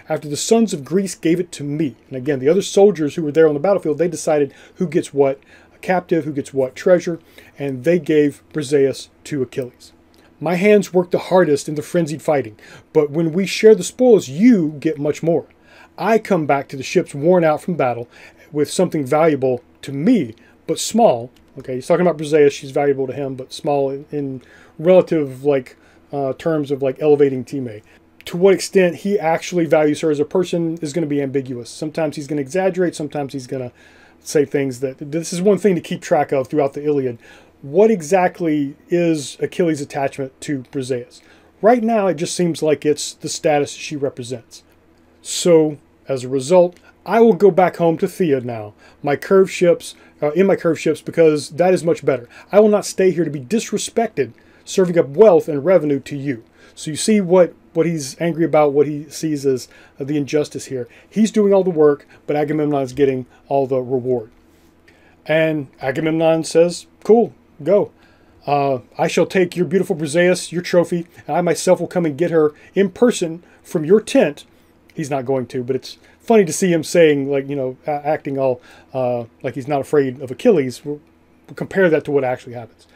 after the sons of Greece gave it to me. And again, the other soldiers who were there on the battlefield, they decided who gets what captive, who gets what treasure, and they gave Briseis to Achilles. My hands work the hardest in the frenzied fighting, but when we share the spoils, you get much more. I come back to the ships worn out from battle with something valuable to me, but small. Okay, he's talking about Briseis. She's valuable to him, but small in relative terms of elevating Time. To what extent he actually values her as a person is going to be ambiguous. Sometimes he's going to exaggerate. Sometimes he's going to say things that this is one thing to keep track of throughout the Iliad. What exactly is Achilles' attachment to Briseis? Right now, it just seems like it's the status she represents. So, as a result, I will go back home to Thea now, in my curved ships, because that is much better. I will not stay here to be disrespected, serving up wealth and revenue to you. So you see what he's angry about, what he sees as the injustice here. He's doing all the work, but Agamemnon is getting all the reward. And Agamemnon says, cool, go. I shall take your beautiful Briseis, your trophy, and I myself will come and get her in person from your tent. He's not going to, but it's funny to see him saying, acting all like he's not afraid of Achilles. We'll compare that to what actually happens.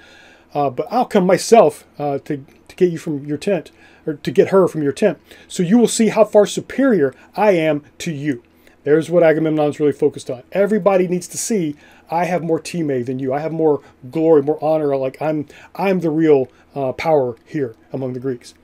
But I'll come myself to get you from your tent, or to get her from your tent, so you will see how far superior I am to you. There's what Agamemnon's really focused on. Everybody needs to see I have more time than you. I have more glory, more honor. I'm the real power here among the Greeks.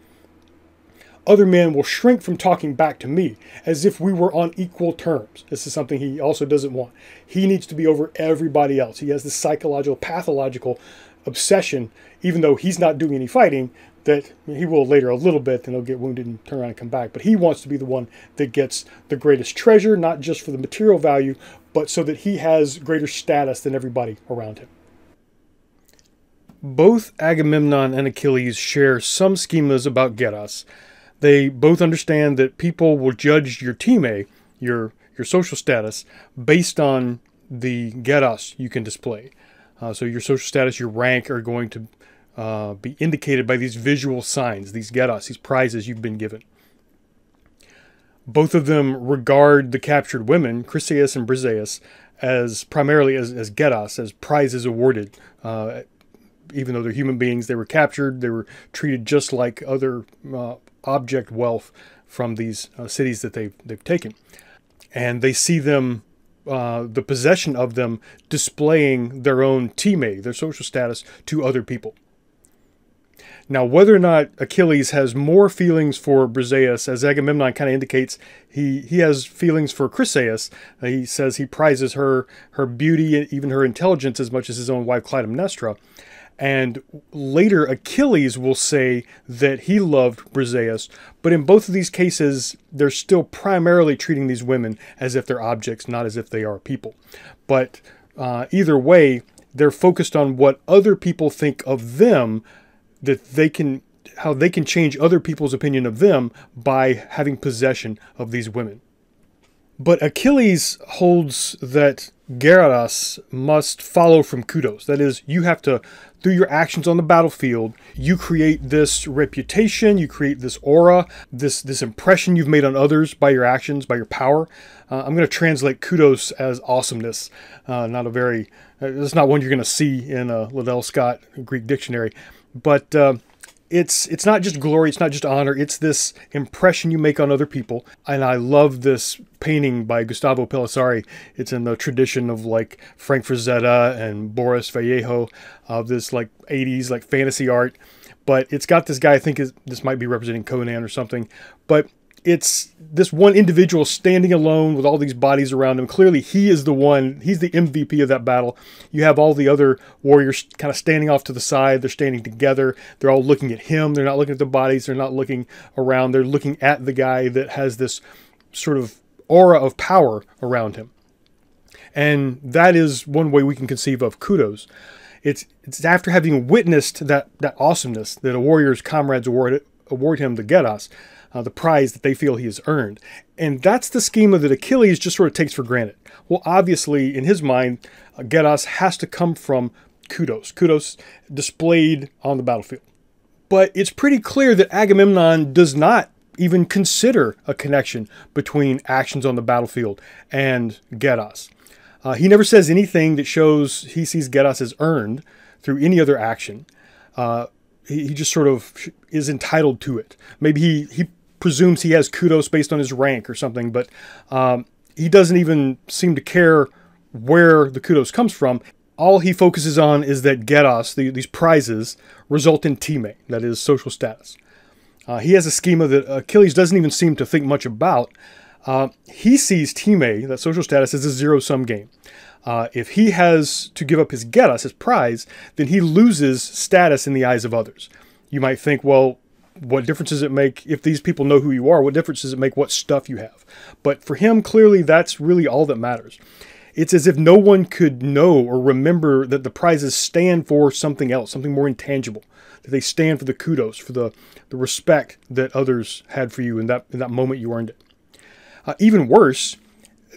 Other men will shrink from talking back to me as if we were on equal terms. This is something he also doesn't want. He needs to be over everybody else. He has this psychological, pathological obsession, even though he's not doing any fighting, that he will later a little bit, then he'll get wounded and turn around and come back. But he wants to be the one that gets the greatest treasure, not just for the material value, but so that he has greater status than everybody around him. Both Agamemnon and Achilles share some schemas about geras. They both understand that people will judge your time, your social status, based on the geras you can display. So your social status, your rank are going to be indicated by these visual signs, these geras, these prizes you've been given. Both of them regard the captured women, Chryseis and Briseis, as primarily as geras, as prizes awarded. Even though they're human beings, they were captured, they were treated just like other object wealth from these cities that they've taken. And they see them, the possession of them, displaying their own time, their social status, to other people. Now, whether or not Achilles has more feelings for Briseis, as Agamemnon kind of indicates, he has feelings for Chryseis. He says he prizes her beauty and even her intelligence as much as his own wife Clytemnestra. And later, Achilles will say that he loved Briseis, but in both of these cases, they're still primarily treating these women as if they're objects, not as if they are people. But either way, they're focused on what other people think of them, how they can change other people's opinion of them by having possession of these women. But Achilles holds that geras must follow from kudos. That is, you have to, through your actions on the battlefield, you create this reputation, you create this aura, this impression you've made on others by your actions, by your power. I'm going to translate kudos as awesomeness. Not a very, it's not one you're going to see in a Liddell Scott Greek dictionary, but it's not just glory, it's not just honor, it's this impression you make on other people. And I love this painting by Gustavo Pellissari. It's in the tradition of like Frank Frazetta and Boris Vallejo, of this like 80s like fantasy art. But it's got this guy, I think this might be representing Conan or something, but it's this one individual standing alone with all these bodies around him. Clearly, he is the one, he's the MVP of that battle. You have all the other warriors kind of standing off to the side. They're standing together. They're all looking at him. They're not looking at the bodies. They're not looking around. They're looking at the guy that has this sort of aura of power around him. And that is one way we can conceive of kudos. It's after having witnessed that awesomeness that a warrior's comrades award him the geras, the prize that they feel he has earned. And that's the schema that Achilles just sort of takes for granted. Well, obviously, in his mind, geras has to come from kudos. Kudos displayed on the battlefield. But it's pretty clear that Agamemnon does not even consider a connection between actions on the battlefield and geras. He never says anything that shows he sees geras as earned through any other action. He just sort of is entitled to it. Maybe he presumes he has kudos based on his rank or something, but he doesn't even seem to care where the kudos comes from. All he focuses on is that geras, these prizes, result in time, that is social status. He has a schema that Achilles doesn't even seem to think much about. He sees time, that social status, as a zero-sum game. If he has to give up his geras, his prize, then he loses status in the eyes of others. You might think, well, what difference does it make if these people know who you are? What difference does it make what stuff you have? But for him, clearly, that's really all that matters. It's as if no one could know or remember that the prizes stand for something else, something more intangible. That they stand for the kudos, for the respect that others had for you in that moment you earned it. Even worse,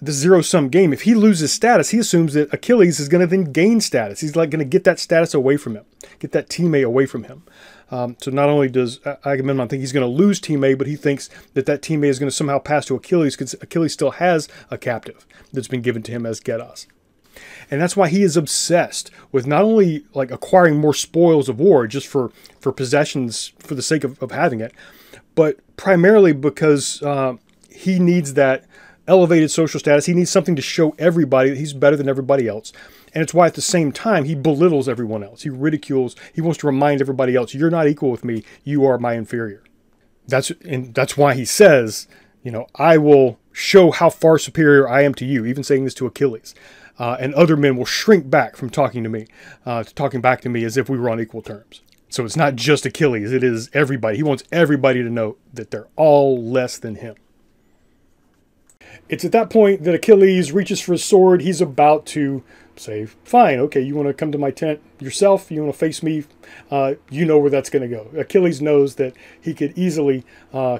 the zero-sum game, if he loses status, he assumes that Achilles is going to then gain status. He's like going to get that status away from him, get that teammate away from him. So not only does Agamemnon think he's going to lose teammate, but he thinks that teammate is going to somehow pass to Achilles because Achilles still has a captive that's been given to him as geras. And that's why he is obsessed with not only like acquiring more spoils of war just for possessions for the sake of having it, but primarily because he needs that elevated social status. He needs something to show everybody that he's better than everybody else. And it's why at the same time he belittles everyone else. He ridicules, he wants to remind everybody else, you're not equal with me, you are my inferior. That's why he says, you know, I will show how far superior I am to you, even saying this to Achilles. And other men will shrink back from talking to me, talking back to me as if we were on equal terms. So it's not just Achilles, it is everybody. He wants everybody to know that they're all less than him. It's at that point that Achilles reaches for his sword. He's about to say, fine, okay, you want to come to my tent yourself? You want to face me? You know where that's going to go. Achilles knows that he could easily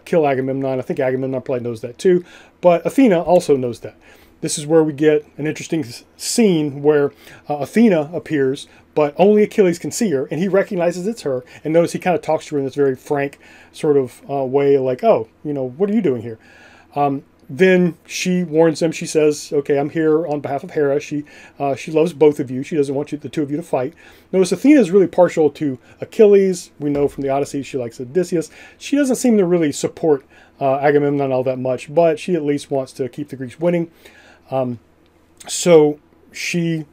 kill Agamemnon. I think Agamemnon probably knows that too. But Athena also knows that. This is where we get an interesting scene where Athena appears, but only Achilles can see her, and he recognizes it's her. And notice he kind of talks to her in this very frank sort of way, like, oh, you know, what are you doing here? Then she warns him. She says, okay, I'm here on behalf of Hera. She loves both of you. She doesn't want the two of you to fight. Notice Athena is really partial to Achilles. We know from the Odyssey she likes Odysseus. She doesn't seem to really support Agamemnon all that much, but she at least wants to keep the Greeks winning. So she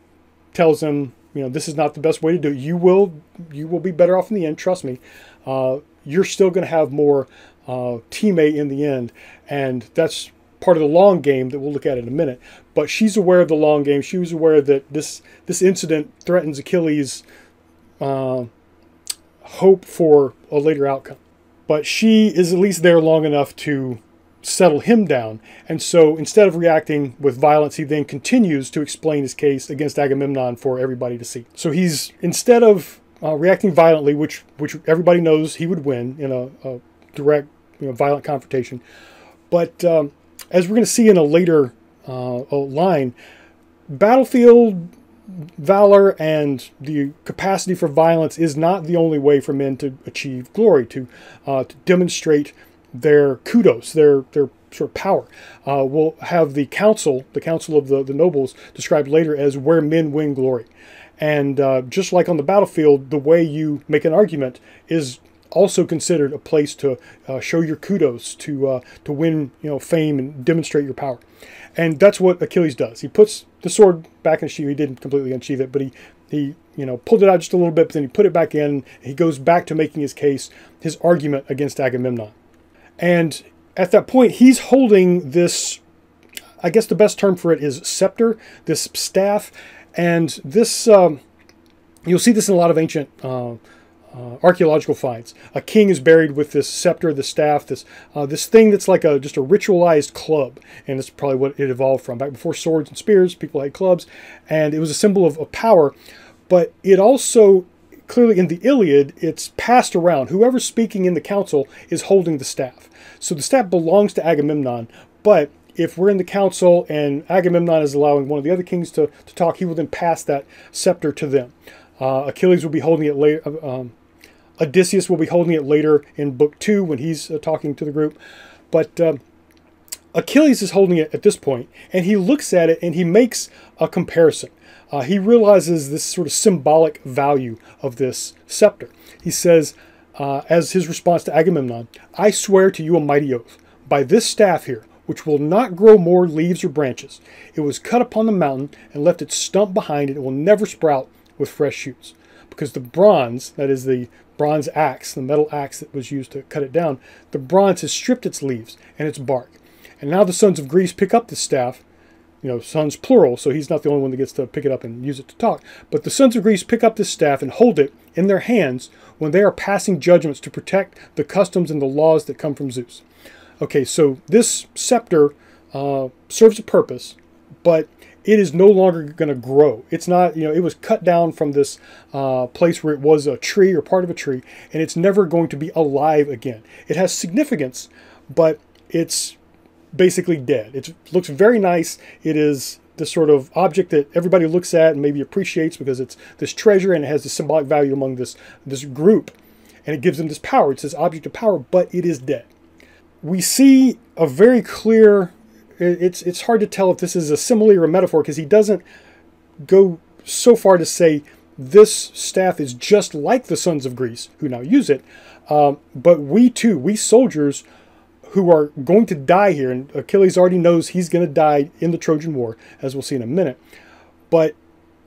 tells him, you know, this is not the best way to do it. You will be better off in the end. Trust me. You're still going to have more teammate in the end, and that's part of the long game that we'll look at in a minute. But she's aware of the long game. She was aware that this incident threatens Achilles' hope for a later outcome. But she is at least there long enough to settle him down. And so instead of reacting with violence, he then continues to explain his case against Agamemnon for everybody to see. So he's, instead of reacting violently, which everybody knows he would win in a direct, violent confrontation. But as we're going to see in a later line, battlefield valor and the capacity for violence is not the only way for men to achieve glory, to demonstrate their kudos, their sort of power. We'll have the council of the nobles described later as where men win glory. And just like on the battlefield, the way you make an argument is also considered a place to show your kudos, to win fame and demonstrate your power. And that's what Achilles does. He puts the sword back in the sheath. He didn't completely unsheath it, but he pulled it out just a little bit, but then he put it back in. He goes back to making his case, his argument against Agamemnon. And at that point, he's holding this, I guess the best term for it is scepter, this staff. And this, you'll see this in a lot of ancient archaeological finds. A king is buried with this scepter, the staff, this thing that's like just a ritualized club, and that's probably what it evolved from. Back before swords and spears, people had clubs, and it was a symbol of power. But it also, clearly in the Iliad, it's passed around. Whoever's speaking in the council is holding the staff. So the staff belongs to Agamemnon, but if we're in the council and Agamemnon is allowing one of the other kings to talk, he will then pass that scepter to them. Achilles will be holding it later. Odysseus will be holding it later in Book 2 when he's talking to the group. But Achilles is holding it at this point, and he looks at it and he makes a comparison. He realizes this sort of symbolic value of this scepter. He says, as his response to Agamemnon, "I swear to you a mighty oath, by this staff here, which will not grow more leaves or branches. It was cut upon the mountain and left its stump behind it. It will never sprout with fresh shoots." Because the bronze, that is the bronze axe, the metal axe that was used to cut it down, the bronze has stripped its leaves and its bark. And now the sons of Greece pick up the staff, sons plural, so he's not the only one that gets to pick it up and use it to talk. But the sons of Greece pick up this staff and hold it in their hands when they are passing judgments to protect the customs and the laws that come from Zeus. Okay, so this scepter serves a purpose, but it is no longer going to grow. It's not, it was cut down from this place where it was a tree or part of a tree, and it's never going to be alive again. It has significance, but it's basically dead. It looks very nice. It is the sort of object that everybody looks at and maybe appreciates because it's this treasure and it has this symbolic value among this group, and it gives them this power. It's this object of power, but it is dead. We see a very clear, it's hard to tell if this is a simile or a metaphor because he doesn't go so far to say this staff is just like the sons of Greece who now use it, but we too, we soldiers who are going to die here, and Achilles already knows he's going to die in the Trojan War, as we'll see in a minute, but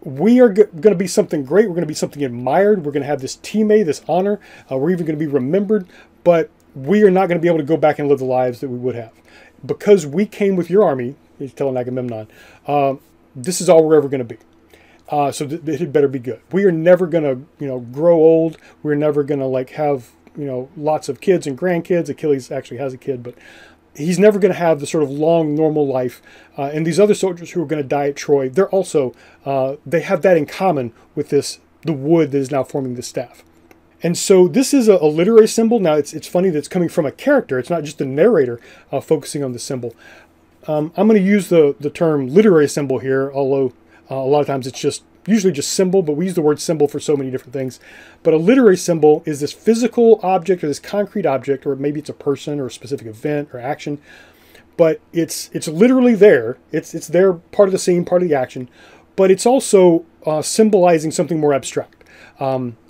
we are going to be something great. We're going to be something admired. We're going to have this time, this honor. We're even going to be remembered, but we are not going to be able to go back and live the lives that we would have. Because we came with your army, he's telling Agamemnon, this is all we're ever going to be. So it had better be good. We are never going to, grow old. We're never going to have, lots of kids and grandkids. Achilles actually has a kid, but he's never going to have the sort of long, normal life. And these other soldiers who are going to die at Troy, they're also, they have that in common with the wood that is now forming the staff. And so this is a literary symbol. Now, it's funny that it's coming from a character. It's not just the narrator focusing on the symbol. I'm going to use the term literary symbol here, although a lot of times it's usually just symbol, but we use the word symbol for so many different things. But a literary symbol is this physical object or this concrete object, or maybe it's a person or a specific event or action, but it's literally there. It's there, part of the scene, part of the action, but it's also symbolizing something more abstract.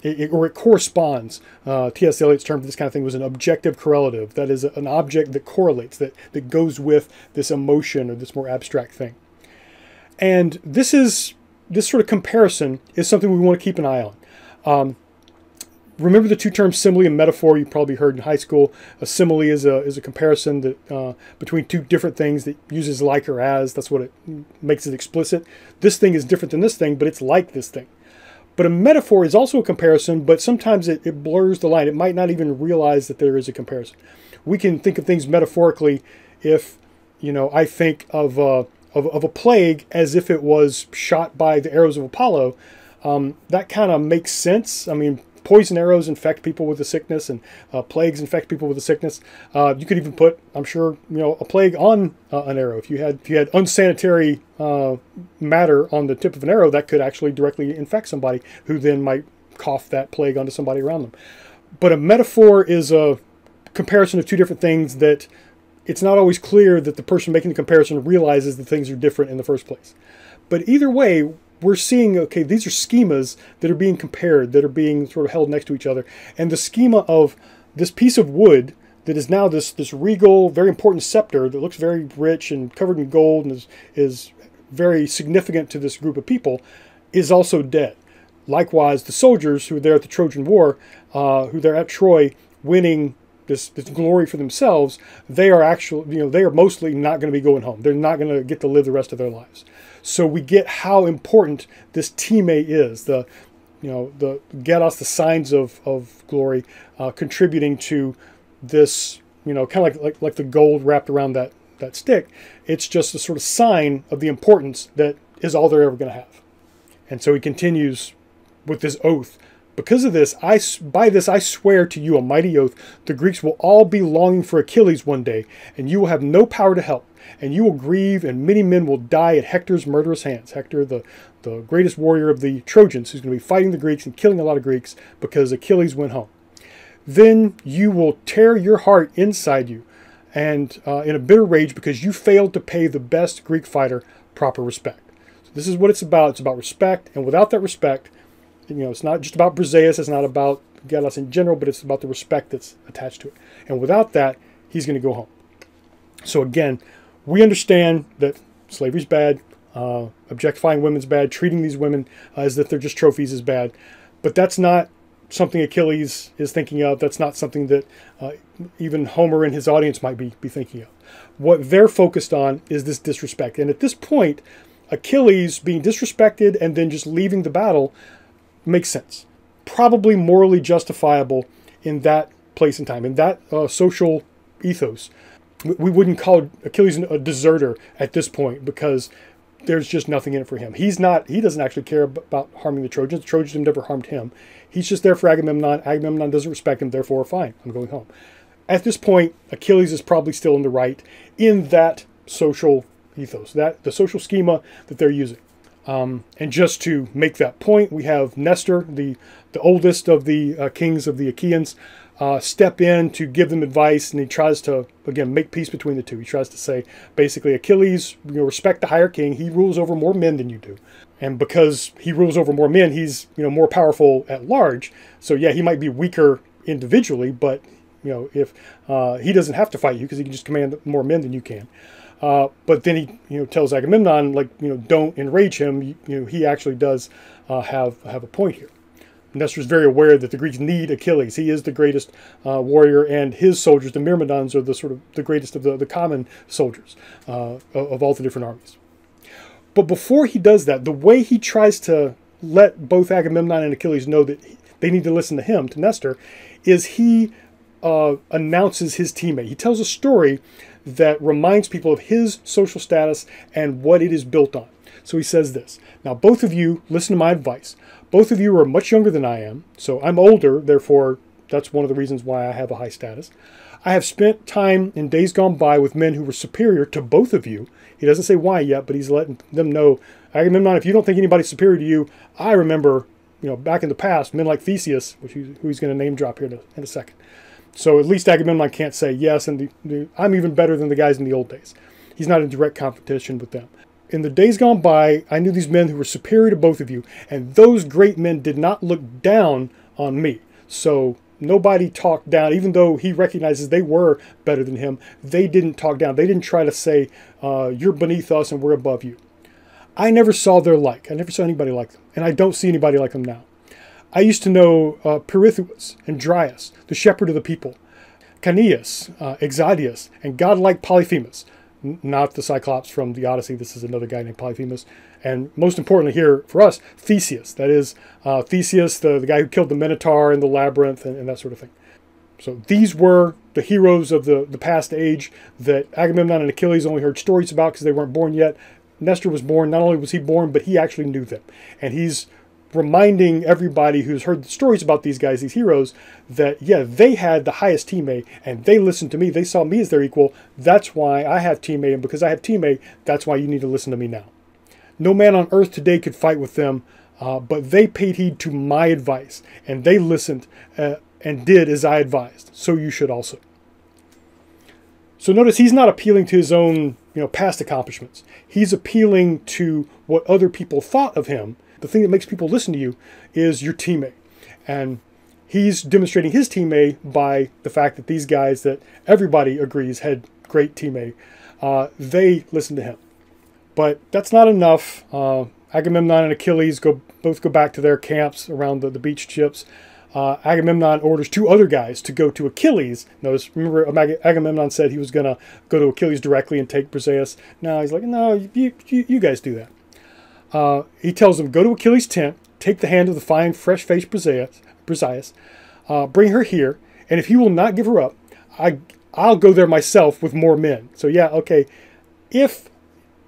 It corresponds. T.S. Eliot's term for this kind of thing was an objective correlative. That is an object that correlates, that goes with this emotion or this more abstract thing. And this sort of comparison is something we want to keep an eye on. Remember the two terms simile and metaphor you probably heard in high school. A simile is a comparison that between two different things that uses like or as. That's what it makes it explicit. This thing is different than this thing, but it's like this thing. But a metaphor is also a comparison, but sometimes it blurs the line. It might not even realize that there is a comparison. We can think of things metaphorically if, I think of a plague as if it was shot by the arrows of Apollo. That kind of makes sense. I mean, poison arrows infect people with the sickness, and plagues infect people with the sickness. You could even put, I'm sure, a plague on an arrow. If you had unsanitary matter on the tip of an arrow, that could actually directly infect somebody, who then might cough that plague onto somebody around them. But a metaphor is a comparison of two different things that it's not always clear that the person making the comparison realizes that things are different in the first place. But either way, we're seeing, okay, these are schemas that are being compared, that are being sort of held next to each other. And the schema of this piece of wood that is now this regal, very important scepter that looks very rich and covered in gold and is very significant to this group of people is also dead. Likewise, the soldiers who are there at the Trojan War, who they're at Troy winning this glory for themselves, they are actually, they are mostly not going to be going home. They're not going to get to live the rest of their lives. So we get how important this time is, the geras, the signs of glory, contributing to this, kind of like the gold wrapped around that stick. It's just a sort of sign of the importance that is all they're ever going to have. And so he continues with this oath. Because of this, by this I swear to you a mighty oath, the Greeks will all be longing for Achilles one day, and you will have no power to help, and you will grieve, and many men will die at Hector's murderous hands. Hector, the greatest warrior of the Trojans, who's going to be fighting the Greeks and killing a lot of Greeks because Achilles went home. Then you will tear your heart inside you, and in a bitter rage because you failed to pay the best Greek fighter proper respect. So this is what it's about. It's about respect, and without that respect, it's not just about Briseis, it's not about geras in general, but it's about the respect that's attached to it. And without that, he's going to go home. So again, we understand that slavery's bad, objectifying women's bad, treating these women as if they're just trophies is bad. But that's not something Achilles is thinking of. That's not something that even Homer and his audience might be thinking of. What they're focused on is this disrespect. And at this point, Achilles being disrespected and then just leaving the battle makes sense. Probably morally justifiable in that place and time, in that social ethos. We wouldn't call Achilles a deserter at this point because there's just nothing in it for him. He doesn't actually care about harming the Trojans. The Trojans have never harmed him. He's just there for Agamemnon. Agamemnon doesn't respect him, therefore fine, I'm going home. At this point, Achilles is probably still in the right in that social ethos, the social schema that they're using. And just to make that point, we have Nestor, the oldest of the kings of the Achaeans, step in to give them advice, and he tries to, again, make peace between the two. He tries to say, basically, Achilles, respect the higher king. He rules over more men than you do. And because he rules over more men, he's, more powerful at large. So yeah, he might be weaker individually, but, if he doesn't have to fight you because he can just command more men than you can. But then he, tells Agamemnon, don't enrage him. He actually does have a point here. Nestor's very aware that the Greeks need Achilles. He is the greatest warrior, and his soldiers, the Myrmidons, are the greatest of the common soldiers of all the different armies. But before he does that, the way he tries to let both Agamemnon and Achilles know that they need to listen to him, to Nestor, is he announces his teammate. He tells a story that reminds people of his social status and what it is built on. So he says this: now both of you listen to my advice. Both of you are much younger than I am, so I'm older, therefore that's one of the reasons why I have a high status. I have spent time in days gone by with men who were superior to both of you. He doesn't say why yet, but he's letting them know, Agamemnon, if you don't think anybody's superior to you, I remember, back in the past, men like Theseus, who he's going to name drop here in a second. So at least Agamemnon can't say, yes, and I'm even better than the guys in the old days. He's not in direct competition with them. In the days gone by, I knew these men who were superior to both of you, and those great men did not look down on me. So nobody talked down, even though he recognizes they were better than him. They didn't talk down. They didn't try to say, you're beneath us and we're above you. I never saw their like. I never saw anybody like them, and I don't see anybody like them now. I used to know Pirithous and Dryas, the shepherd of the people, Caneus, Exadius, and godlike Polyphemus, not the Cyclops from the Odyssey. This is another guy named Polyphemus. And most importantly here for us, Theseus. That is Theseus, the guy who killed the Minotaur in the labyrinth and that sort of thing. So these were the heroes of the past age that Agamemnon and Achilles only heard stories about because they weren't born yet. Nestor was born. Not only was he born, but he actually knew them. And he's reminding everybody who's heard the stories about these guys, these heroes, that, yeah, they had the highest team A, and they listened to me. They saw me as their equal. That's why I have team A, and because I have team A, that's why you need to listen to me now. No man on earth today could fight with them, but they paid heed to my advice, and they listened and did as I advised. So you should also. So notice he's not appealing to his own, past accomplishments. He's appealing to what other people thought of him. The thing that makes people listen to you is your teammate. And he's demonstrating his teammate by the fact that these guys that everybody agrees had great teammate, they listen to him. But that's not enough. Agamemnon and Achilles both go back to their camps around the beach ships. Agamemnon orders 2 other guys to go to Achilles. Notice, remember Agamemnon said he was going to go to Achilles directly and take Briseis. No, he's like, no, you guys do that. He tells them, go to Achilles' tent, take the hand of the fine, fresh-faced Briseis, bring her here, and if he will not give her up, I'll go there myself with more men. So yeah, okay, if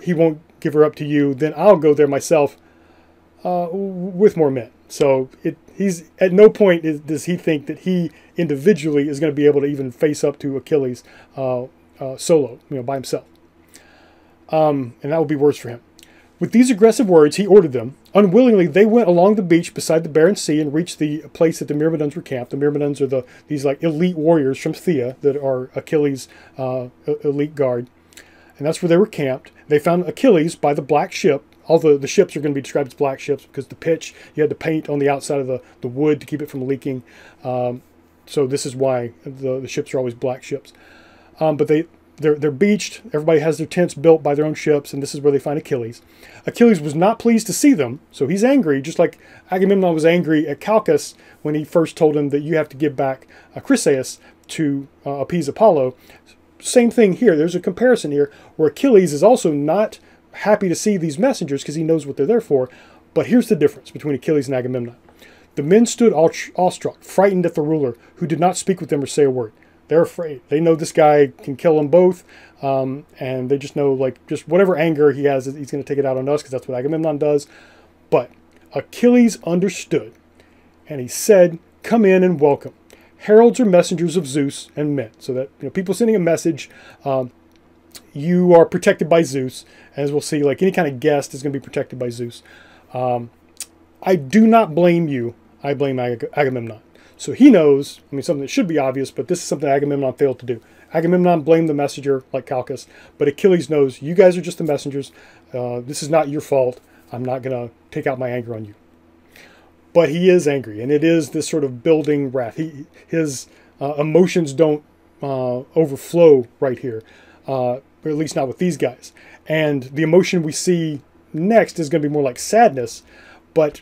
he won't give her up to you, then I'll go there myself with more men. So he's at no point does he think that he individually is going to be able to even face up to Achilles solo, by himself. And that would be worse for him. With these aggressive words, he ordered them. Unwillingly, they went along the beach beside the barren sea and reached the place that the Myrmidons were camped. The Myrmidons are these like elite warriors from Thea that are Achilles' elite guard. And that's where they were camped. They found Achilles by the black ship. All the ships are going to be described as black ships because the pitch, you had to paint on the outside of the wood to keep it from leaking. So this is why the ships are always black ships. But they're beached. Everybody has their tents built by their own ships, and this is where they find Achilles. Achilles was not pleased to see them, so he's angry, just like Agamemnon was angry at Calchas when he first told him that you have to give back Chryseis to appease Apollo. Same thing here. There's a comparison here where Achilles is also not happy to see these messengers because he knows what they're there for. But here's the difference between Achilles and Agamemnon. The men stood awestruck, frightened at the ruler, who did not speak with them or say a word. They're afraid. They know this guy can kill them both, and they just know, like, just whatever anger he has, he's going to take it out on us because that's what Agamemnon does. But Achilles understood, and he said, "Come in and welcome. Heralds are messengers of Zeus and men." So that people sending a message, you are protected by Zeus. As we'll see, like any kind of guest is going to be protected by Zeus. I do not blame you. I blame Agamemnon. So he knows, something that should be obvious, but this is something Agamemnon failed to do. Agamemnon blamed the messenger, like Calchas, but Achilles knows, you guys are just the messengers. This is not your fault. I'm not going to take out my anger on you. But he is angry, and it is this sort of building wrath. His emotions don't overflow right here, or at least not with these guys. And the emotion we see next is going to be more like sadness, but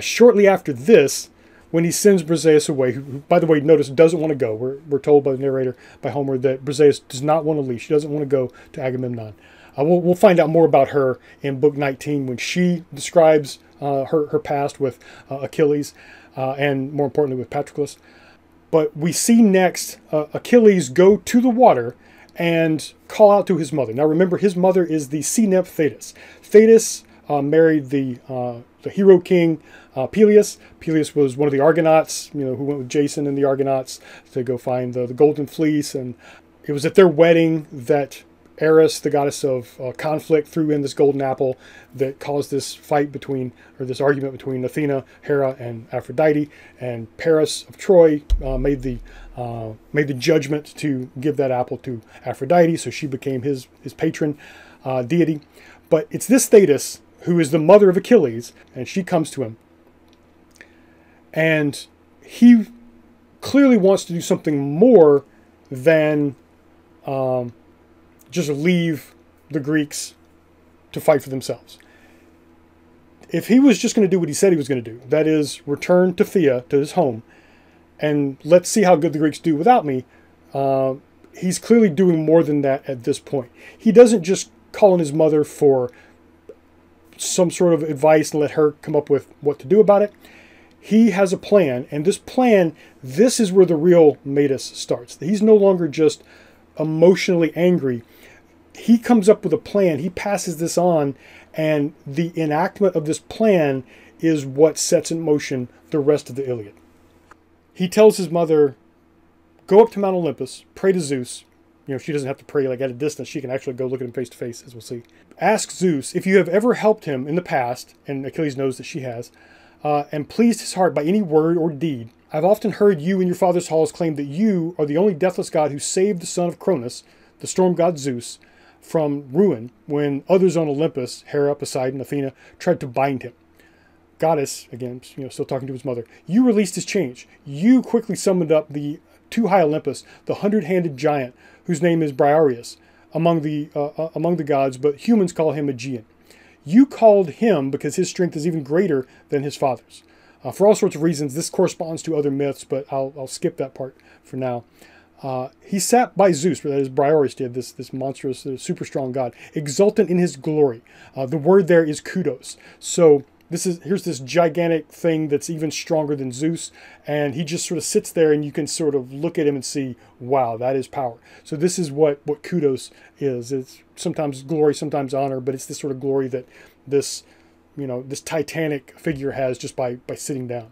shortly after this, when he sends Briseis away, who, by the way, notice, doesn't want to go. We're told by the narrator, by Homer, that Briseis does not want to leave. She doesn't want to go to Agamemnon. We'll find out more about her in Book 19 when she describes her past with Achilles and, more importantly, with Patroclus. But we see next Achilles go to the water and call out to his mother. Now remember, his mother is the sea nymph Thetis. Thetis married the hero king Peleus. Peleus was one of the Argonauts, who went with Jason and the Argonauts to go find the golden fleece. And it was at their wedding that Eris, the goddess of conflict, threw in this golden apple that caused this fight between, or this argument between Athena, Hera, and Aphrodite. And Paris of Troy made the judgment to give that apple to Aphrodite, so she became his patron deity. But it's this Thetis who is the mother of Achilles, and she comes to him. And he clearly wants to do something more than just leave the Greeks to fight for themselves. If he was just going to do what he said he was going to do, that is, return to Thea, to his home, and let's see how good the Greeks do without me, he's clearly doing more than that at this point. He doesn't just call on his mother for some sort of advice and let her come up with what to do about it. He has a plan, and this plan, this is where the real metis starts. He's no longer just emotionally angry. He comes up with a plan. He passes this on, and the enactment of this plan is what sets in motion the rest of the Iliad. He tells his mother, go up to Mount Olympus, pray to Zeus. You know, she doesn't have to pray like at a distance. She can actually go look at him face to face, as we'll see. Ask Zeus if you have ever helped him in the past, and Achilles knows that she has, and pleased his heart by any word or deed. I've often heard you in your father's halls claim that you are the only deathless god who saved the son of Cronus, the storm god Zeus, from ruin when others on Olympus, Hera, Poseidon, Athena, tried to bind him. Goddess, again, you know, still talking to his mother, you released his chains. You quickly summoned up the too high Olympus, the 100-handed giant, whose name is Briareus, among the gods, but humans call him Aegean. You called him because his strength is even greater than his father's. For all sorts of reasons, this corresponds to other myths, but I'll skip that part for now. He sat by Zeus, that is, Briareus did, this monstrous, super strong god, exultant in his glory. The word there is kudos. So here's this gigantic thing that's even stronger than Zeus, and he just sort of sits there, and you can sort of look at him and see, wow, that is power. So this is what kudos is. It's sometimes glory, sometimes honor, but it's this sort of glory that this titanic figure has just by sitting down.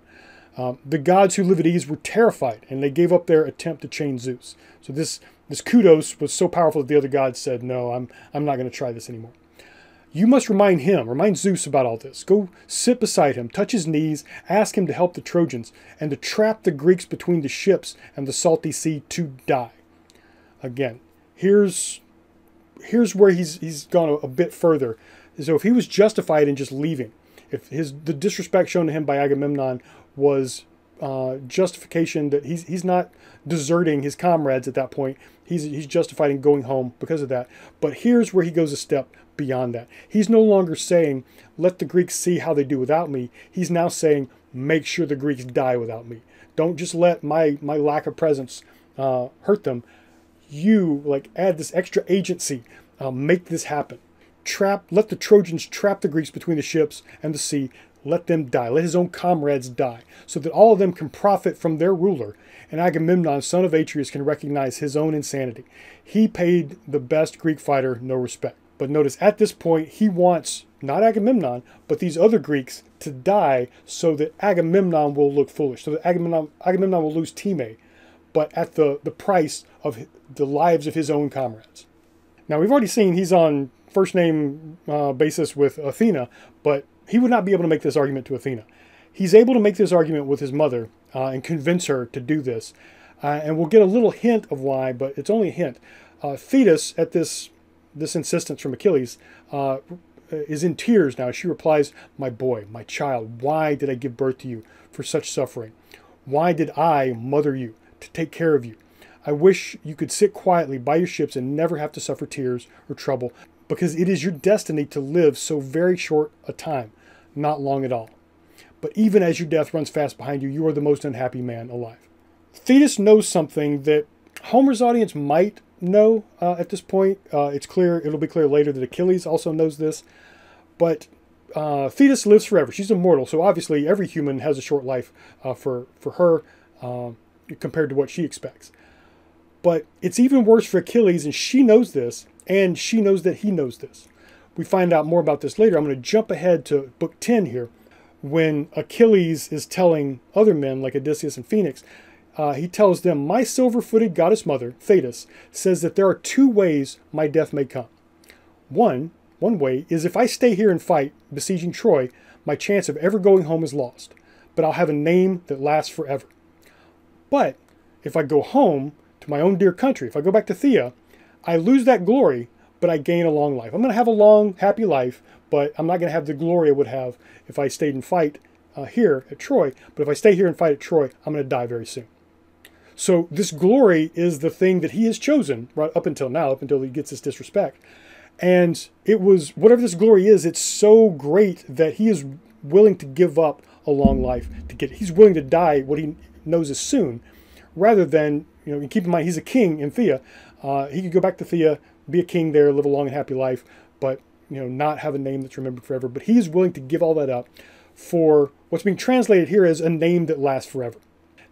The gods who live at ease were terrified, and they gave up their attempt to chain Zeus. So this kudos was so powerful that the other gods said, no, I'm not going to try this anymore. You must remind Zeus about all this. Go sit beside him, touch his knees, ask him to help the Trojans, and to trap the Greeks between the ships and the salty sea to die. Again, here's where he's gone a bit further. So if he was justified in just leaving, if the disrespect shown to him by Agamemnon was justification that he's not deserting his comrades at that point, he's justified in going home because of that. But here's where he goes a step beyond that. He's no longer saying, let the Greeks see how they do without me. He's now saying, make sure the Greeks die without me. Don't just let my lack of presence hurt them. You add this extra agency, make this happen. Let the Trojans trap the Greeks between the ships and the sea. Let them die. Let his own comrades die, so that all of them can profit from their ruler, and Agamemnon, son of Atreus, can recognize his own insanity. He paid the best Greek fighter no respect. But notice, at this point, he wants not Agamemnon, but these other Greeks to die so that Agamemnon will look foolish, so that Agamemnon will lose Time, but at the price of the lives of his own comrades. Now, we've already seen he's on first name basis with Athena, but he would not be able to make this argument to Athena. He's able to make this argument with his mother and convince her to do this. And we'll get a little hint of why, but it's only a hint. Thetis, at this insistence from Achilles, is in tears now. She replies, my boy, my child, why did I give birth to you for such suffering? Why did I mother you to take care of you? I wish you could sit quietly by your ships and never have to suffer tears or trouble, because it is your destiny to live so very short a time, not long at all. But even as your death runs fast behind you, you are the most unhappy man alive. Thetis knows something that Homer's audience might know at this point. It'll be clear later that Achilles also knows this. But Thetis lives forever. She's immortal, so obviously every human has a short life for her compared to what she expects. But it's even worse for Achilles, and she knows this, and she knows that he knows this. We find out more about this later. I'm going to jump ahead to book 10 here, when Achilles is telling other men like Odysseus and Phoenix, he tells them, my silver-footed goddess mother, Thetis, says that there are two ways my death may come. One way is if I stay here and fight, besieging Troy, my chance of ever going home is lost, but I'll have a name that lasts forever. But if I go home to my own dear country, if I go back to Thea, I lose that glory, but I gain a long life. I'm going to have a long, happy life, but I'm not going to have the glory I would have if I stayed and fight here at Troy. But if I stay here and fight at Troy, I'm going to die very soon. So this glory is the thing that he has chosen right up until now, up until he gets this disrespect. And it was, whatever this glory is, it's so great that he is willing to give up a long life to get it. He's willing to die what he knows is soon, rather than, and keep in mind, he's a king in Thea. He could go back to Thea, be a king there, live a long and happy life, but, not have a name that's remembered forever. But he is willing to give all that up for what's being translated here as a name that lasts forever.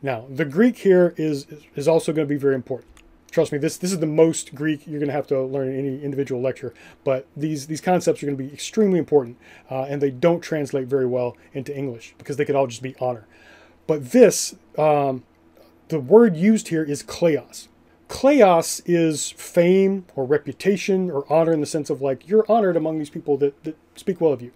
Now, the Greek here is also going to be very important. Trust me, this is the most Greek you're going to have to learn in any individual lecture. But these concepts are going to be extremely important, and they don't translate very well into English because they could all just be honor. But this, the word used here is kleos. Kleos is fame or reputation or honor in the sense of like you're honored among these people that speak well of you.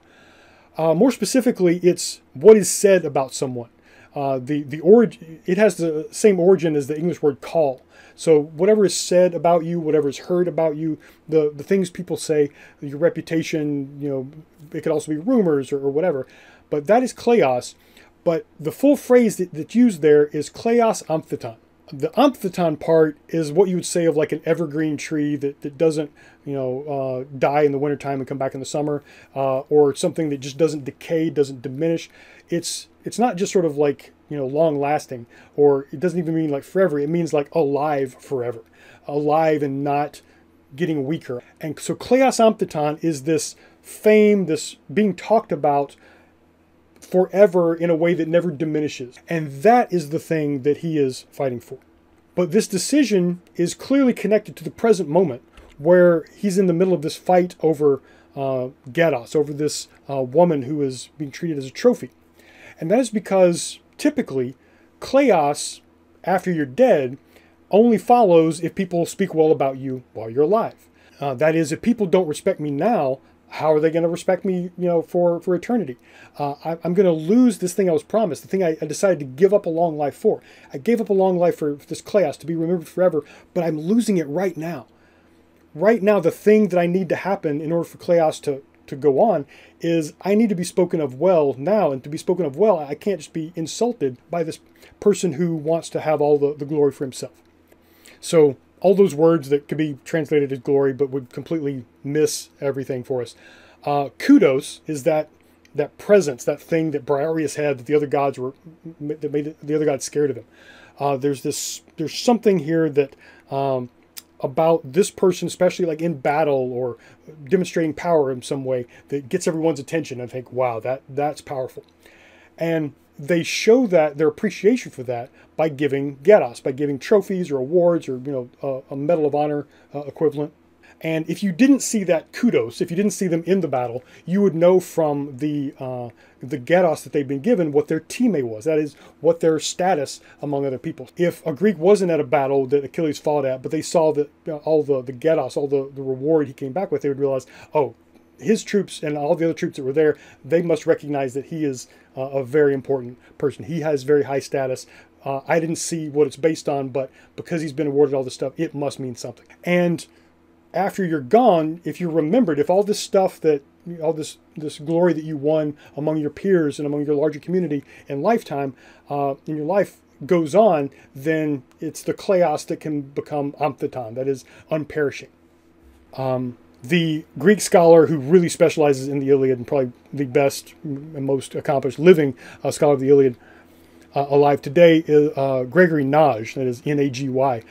More specifically, it's what is said about someone. The origin, it has the same origin as the English word call. So whatever is said about you, whatever is heard about you, the things people say, your reputation, you know, it could also be rumors or whatever. But that is kleos. But the full phrase that's used there is kleos aphthiton. The aphthiton part is what you would say of like an evergreen tree that doesn't, you know, die in the wintertime and come back in the summer, or something that just doesn't decay, doesn't diminish. It's not just sort of like, you know, long lasting, or it doesn't even mean like forever. It means like alive forever, alive and not getting weaker. And so kleos aphthiton is this fame, this being talked about forever in a way that never diminishes. And that is the thing that he is fighting for. But this decision is clearly connected to the present moment where he's in the middle of this fight over geras, over this woman who is being treated as a trophy. And that is because typically kleos, after you're dead, only follows if people speak well about you while you're alive. That is, if people don't respect me now, how are they going to respect me, you know, for eternity? I'm going to lose this thing I was promised, the thing I decided to give up a long life for. I gave up a long life for this kleos to be remembered forever, but I'm losing it right now. Right now, the thing that I need to happen in order for kleos to go on is I need to be spoken of well now. And to be spoken of well, I can't just be insulted by this person who wants to have all the glory for himself. So all those words that could be translated as glory but would completely miss everything for us. Kudos is that presence, that thing that Briareus had that the other gods that made the other gods scared of him. There's something here that about this person, especially like in battle or demonstrating power in some way, that gets everyone's attention. I think, wow, that's powerful. And they show that their appreciation for that by giving geras, by giving trophies or awards or, you know, a medal of honor equivalent. And if you didn't see that kudos, if you didn't see them in the battle, you would know from the geras that they've been given what their time was. That is, what their status among other people. If a Greek wasn't at a battle that Achilles fought at, but they saw that all the geras, all the reward he came back with, they would realize, oh, his troops and all the other troops that were there, they must recognize that he is a very important person. He has very high status. I didn't see what it's based on, but because he's been awarded all this stuff, it must mean something. And after you're gone, if you're remembered, if all this stuff that, all this glory that you won among your peers and among your larger community in lifetime, in your life goes on, then it's the kleos that can become aphthiton, that is unperishing. The Greek scholar who really specializes in the Iliad and probably the best and most accomplished living scholar of the Iliad alive today is Gregory Nagy, that is Nagy.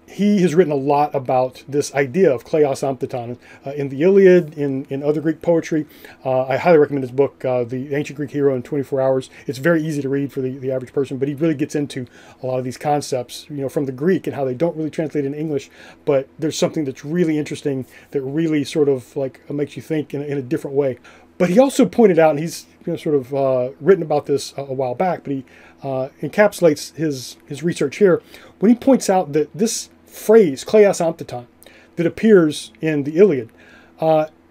He has written a lot about this idea of kleos aphthiton in the Iliad, in other Greek poetry. I highly recommend his book, The Ancient Greek Hero in 24 Hours. It's very easy to read for the average person, but he really gets into a lot of these concepts, you know, from the Greek and how they don't really translate in English, but there's something that's really interesting that really sort of like makes you think in a different way. But he also pointed out, and he's, you know, sort of written about this a while back, but he encapsulates his research here when he points out that this phrase, kleos aphthiton, that appears in the Iliad,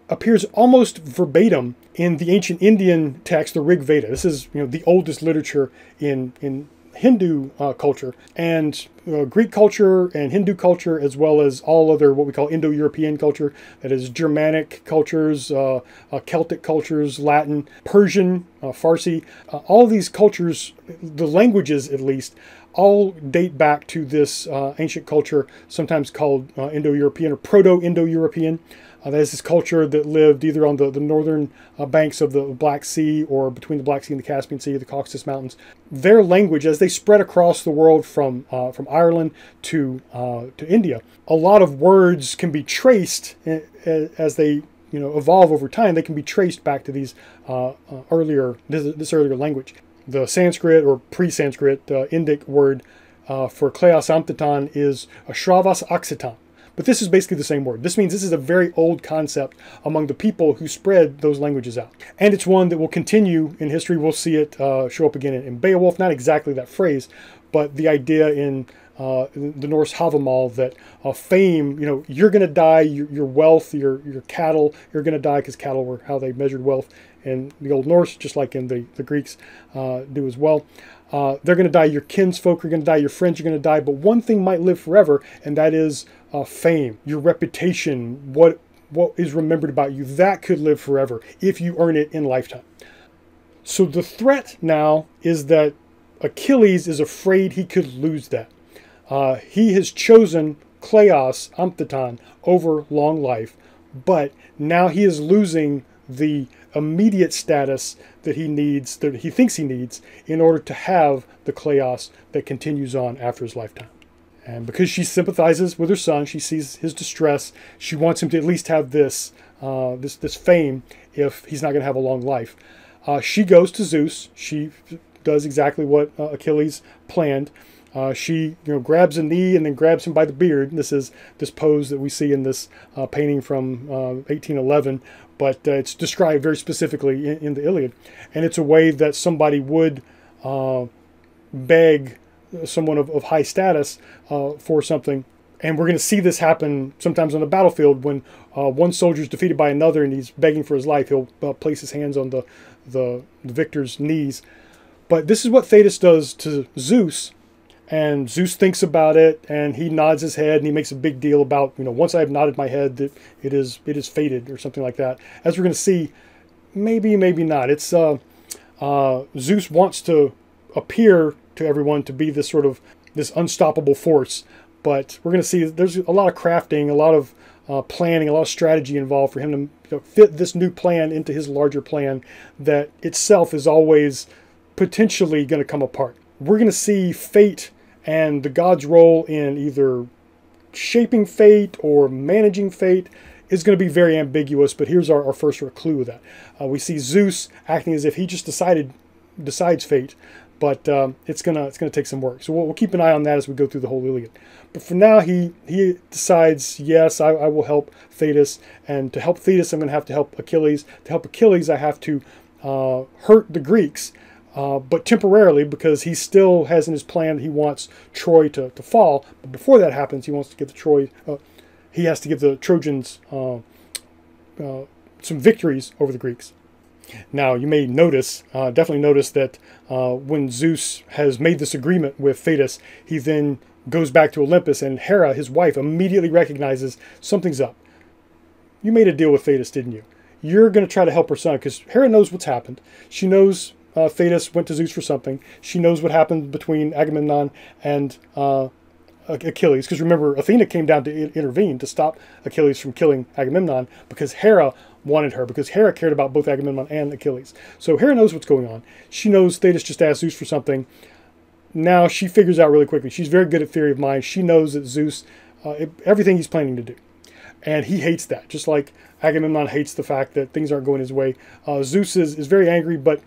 appears almost verbatim in the ancient Indian text, the Rig Veda. This is, you know, the oldest literature in Hindu culture, and Greek culture and Hindu culture, as well as all other what we call Indo-European culture, that is Germanic cultures, Celtic cultures, Latin, Persian, Farsi. All these cultures, the languages at least, all date back to this ancient culture, sometimes called Indo-European or Proto-Indo-European. That is this culture that lived either on the northern banks of the Black Sea or between the Black Sea and the Caspian Sea, the Caucasus Mountains. Their language, as they spread across the world from Ireland to India, a lot of words can be traced as they, you know, evolve over time. They can be traced back to these earlier language. The Sanskrit or pre-Sanskrit Indic word for kleos amphiton is ashravas oxiton. But this is basically the same word. This means this is a very old concept among the people who spread those languages out. And it's one that will continue in history. We'll see it show up again in Beowulf. Not exactly that phrase, but the idea in the Norse Havamal that fame, you're going to die, your wealth, your cattle, you're going to die, because cattle were how they measured wealth in the Old Norse, just like in the Greeks do as well. They're going to die, your kinsfolk are going to die, your friends are going to die, but one thing might live forever, and that is fame, your reputation, what is remembered about you. That could live forever if you earn it in lifetime. So the threat now is that Achilles is afraid he could lose that. He has chosen kleos amphiton over long life, but now he is losing the immediate status that he needs, that he thinks he needs, in order to have the kleos that continues on after his lifetime. And because she sympathizes with her son, she sees his distress, she wants him to at least have this fame if he's not going to have a long life. She goes to Zeus. She does exactly what Achilles planned. She grabs a knee and then grabs him by the beard. This is this pose that we see in this painting from 1811, but it's described very specifically in the Iliad. And it's a way that somebody would beg someone of high status for something. And we're going to see this happen sometimes on the battlefield when one soldier is defeated by another and he's begging for his life. He'll place his hands on the victor's knees. But this is what Thetis does to Zeus. And Zeus thinks about it, and he nods his head, and he makes a big deal about, once I've nodded my head, that it is fated, or something like that. As we're going to see, maybe not. It's Zeus wants to appear to everyone to be this unstoppable force, but we're going to see there's a lot of crafting, a lot of planning, a lot of strategy involved for him to fit this new plan into his larger plan that itself is always potentially going to come apart. We're going to see fate and the gods' role in either shaping fate or managing fate is going to be very ambiguous, but here's our first clue of that. We see Zeus acting as if he just decides fate, but it's gonna take some work. So we'll keep an eye on that as we go through the whole Iliad. But for now, he decides, yes, I will help Thetis, and to help Thetis, I'm going to have to help Achilles. To help Achilles, I have to hurt the Greeks. But temporarily, because he still has in his plan that he wants Troy to fall. But before that happens, he wants to give he has to give the Trojans some victories over the Greeks. Now, you may notice, definitely notice that when Zeus has made this agreement with Thetis, he then goes back to Olympus, and Hera, his wife, immediately recognizes something's up. You made a deal with Thetis, didn't you? You're going to try to help her son, because Hera knows what's happened. She knows Thetis went to Zeus for something. She knows what happened between Agamemnon and Achilles. Because remember, Athena came down to intervene to stop Achilles from killing Agamemnon because Hera wanted her, because Hera cared about both Agamemnon and Achilles. So Hera knows what's going on. She knows Thetis just asked Zeus for something. Now she figures out really quickly. She's very good at theory of mind. She knows that Zeus, everything he's planning to do. And he hates that. Just like Agamemnon hates the fact that things aren't going his way. Zeus is very angry, but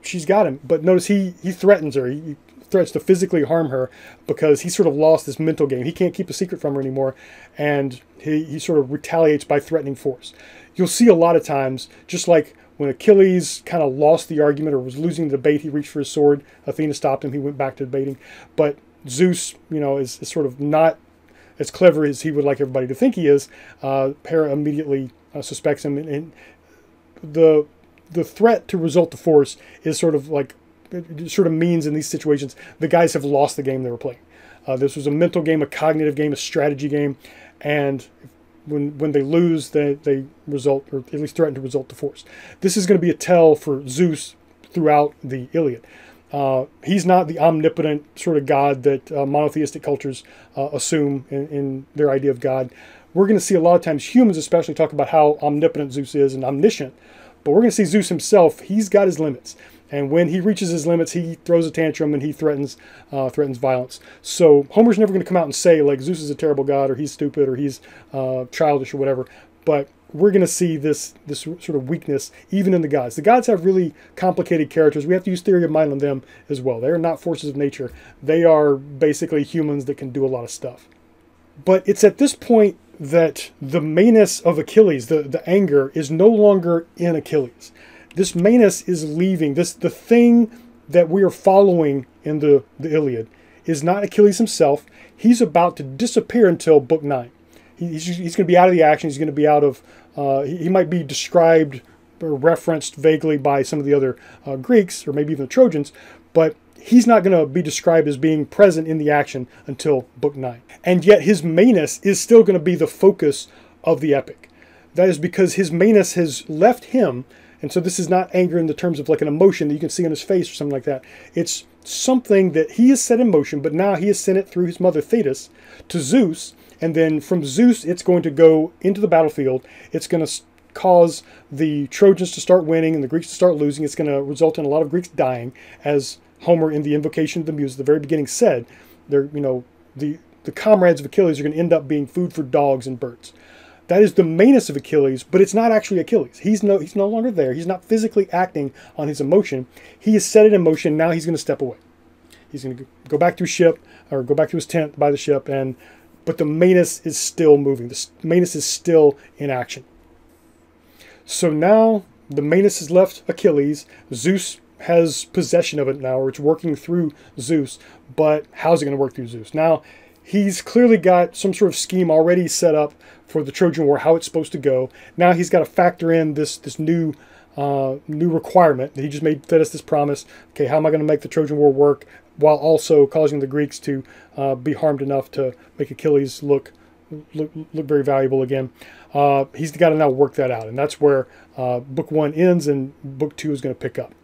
she's got him. But notice he threatens her. He threatens to physically harm her because he sort of lost this mental game. He can't keep a secret from her anymore, and he sort of retaliates by threatening force. You'll see a lot of times, just like when Achilles kind of lost the argument or was losing the debate, he reached for his sword. Athena stopped him. He went back to debating. But Zeus, is sort of not as clever as he would like everybody to think he is. Hera immediately suspects him, and the threat to result to force is sort of like, it sort of means in these situations, the guys have lost the game they were playing. This was a mental game, a cognitive game, a strategy game, and when they lose, they result, or at least threaten to result to force. This is going to be a tell for Zeus throughout the Iliad. He's not the omnipotent sort of God that monotheistic cultures assume in their idea of God. We're going to see a lot of times humans especially talk about how omnipotent Zeus is and omniscient. But we're going to see Zeus himself, he's got his limits. And when he reaches his limits, he throws a tantrum and he threatens violence. So Homer's never going to come out and say, like, Zeus is a terrible god, or he's stupid, or he's childish, or whatever. But we're going to see this sort of weakness even in the gods. The gods have really complicated characters. We have to use theory of mind on them as well. They are not forces of nature. They are basically humans that can do a lot of stuff. But it's at this point that the menis of Achilles, the anger, is no longer in Achilles. This menis is leaving. The thing that we are following in the Iliad is not Achilles himself. He's about to disappear until book 9. He's going to be out of the action. He's going to be out of, he might be described or referenced vaguely by some of the other Greeks, or maybe even the Trojans, but he's not going to be described as being present in the action until book 9. And yet his menis is still going to be the focus of the epic. That is because his menis has left him, and so this is not anger in the terms of like an emotion that you can see on his face or something like that. It's something that he has set in motion, but now he has sent it through his mother Thetis to Zeus, and then from Zeus it's going to go into the battlefield. It's going to cause the Trojans to start winning and the Greeks to start losing. It's going to result in a lot of Greeks dying, as Homer in the Invocation of the Muse at the very beginning said. They're, the comrades of Achilles are going to end up being food for dogs and birds. That is the menis of Achilles, but it's not actually Achilles. He's no longer there. He's not physically acting on his emotion. He has set it in motion. Now he's going to step away. He's going to go back to his ship, or go back to his tent by the ship, but the menis is still moving. The menis is still in action. So now the menis has left Achilles. Zeus has possession of it now, or it's working through Zeus, but how's it going to work through Zeus? Now, he's clearly got some sort of scheme already set up for the Trojan War, how it's supposed to go. Now he's got to factor in this new requirement. He just made Thetis this promise. Okay, how am I going to make the Trojan War work while also causing the Greeks to be harmed enough to make Achilles look very valuable again? He's got to now work that out, and that's where book 1 ends and book 2 is going to pick up.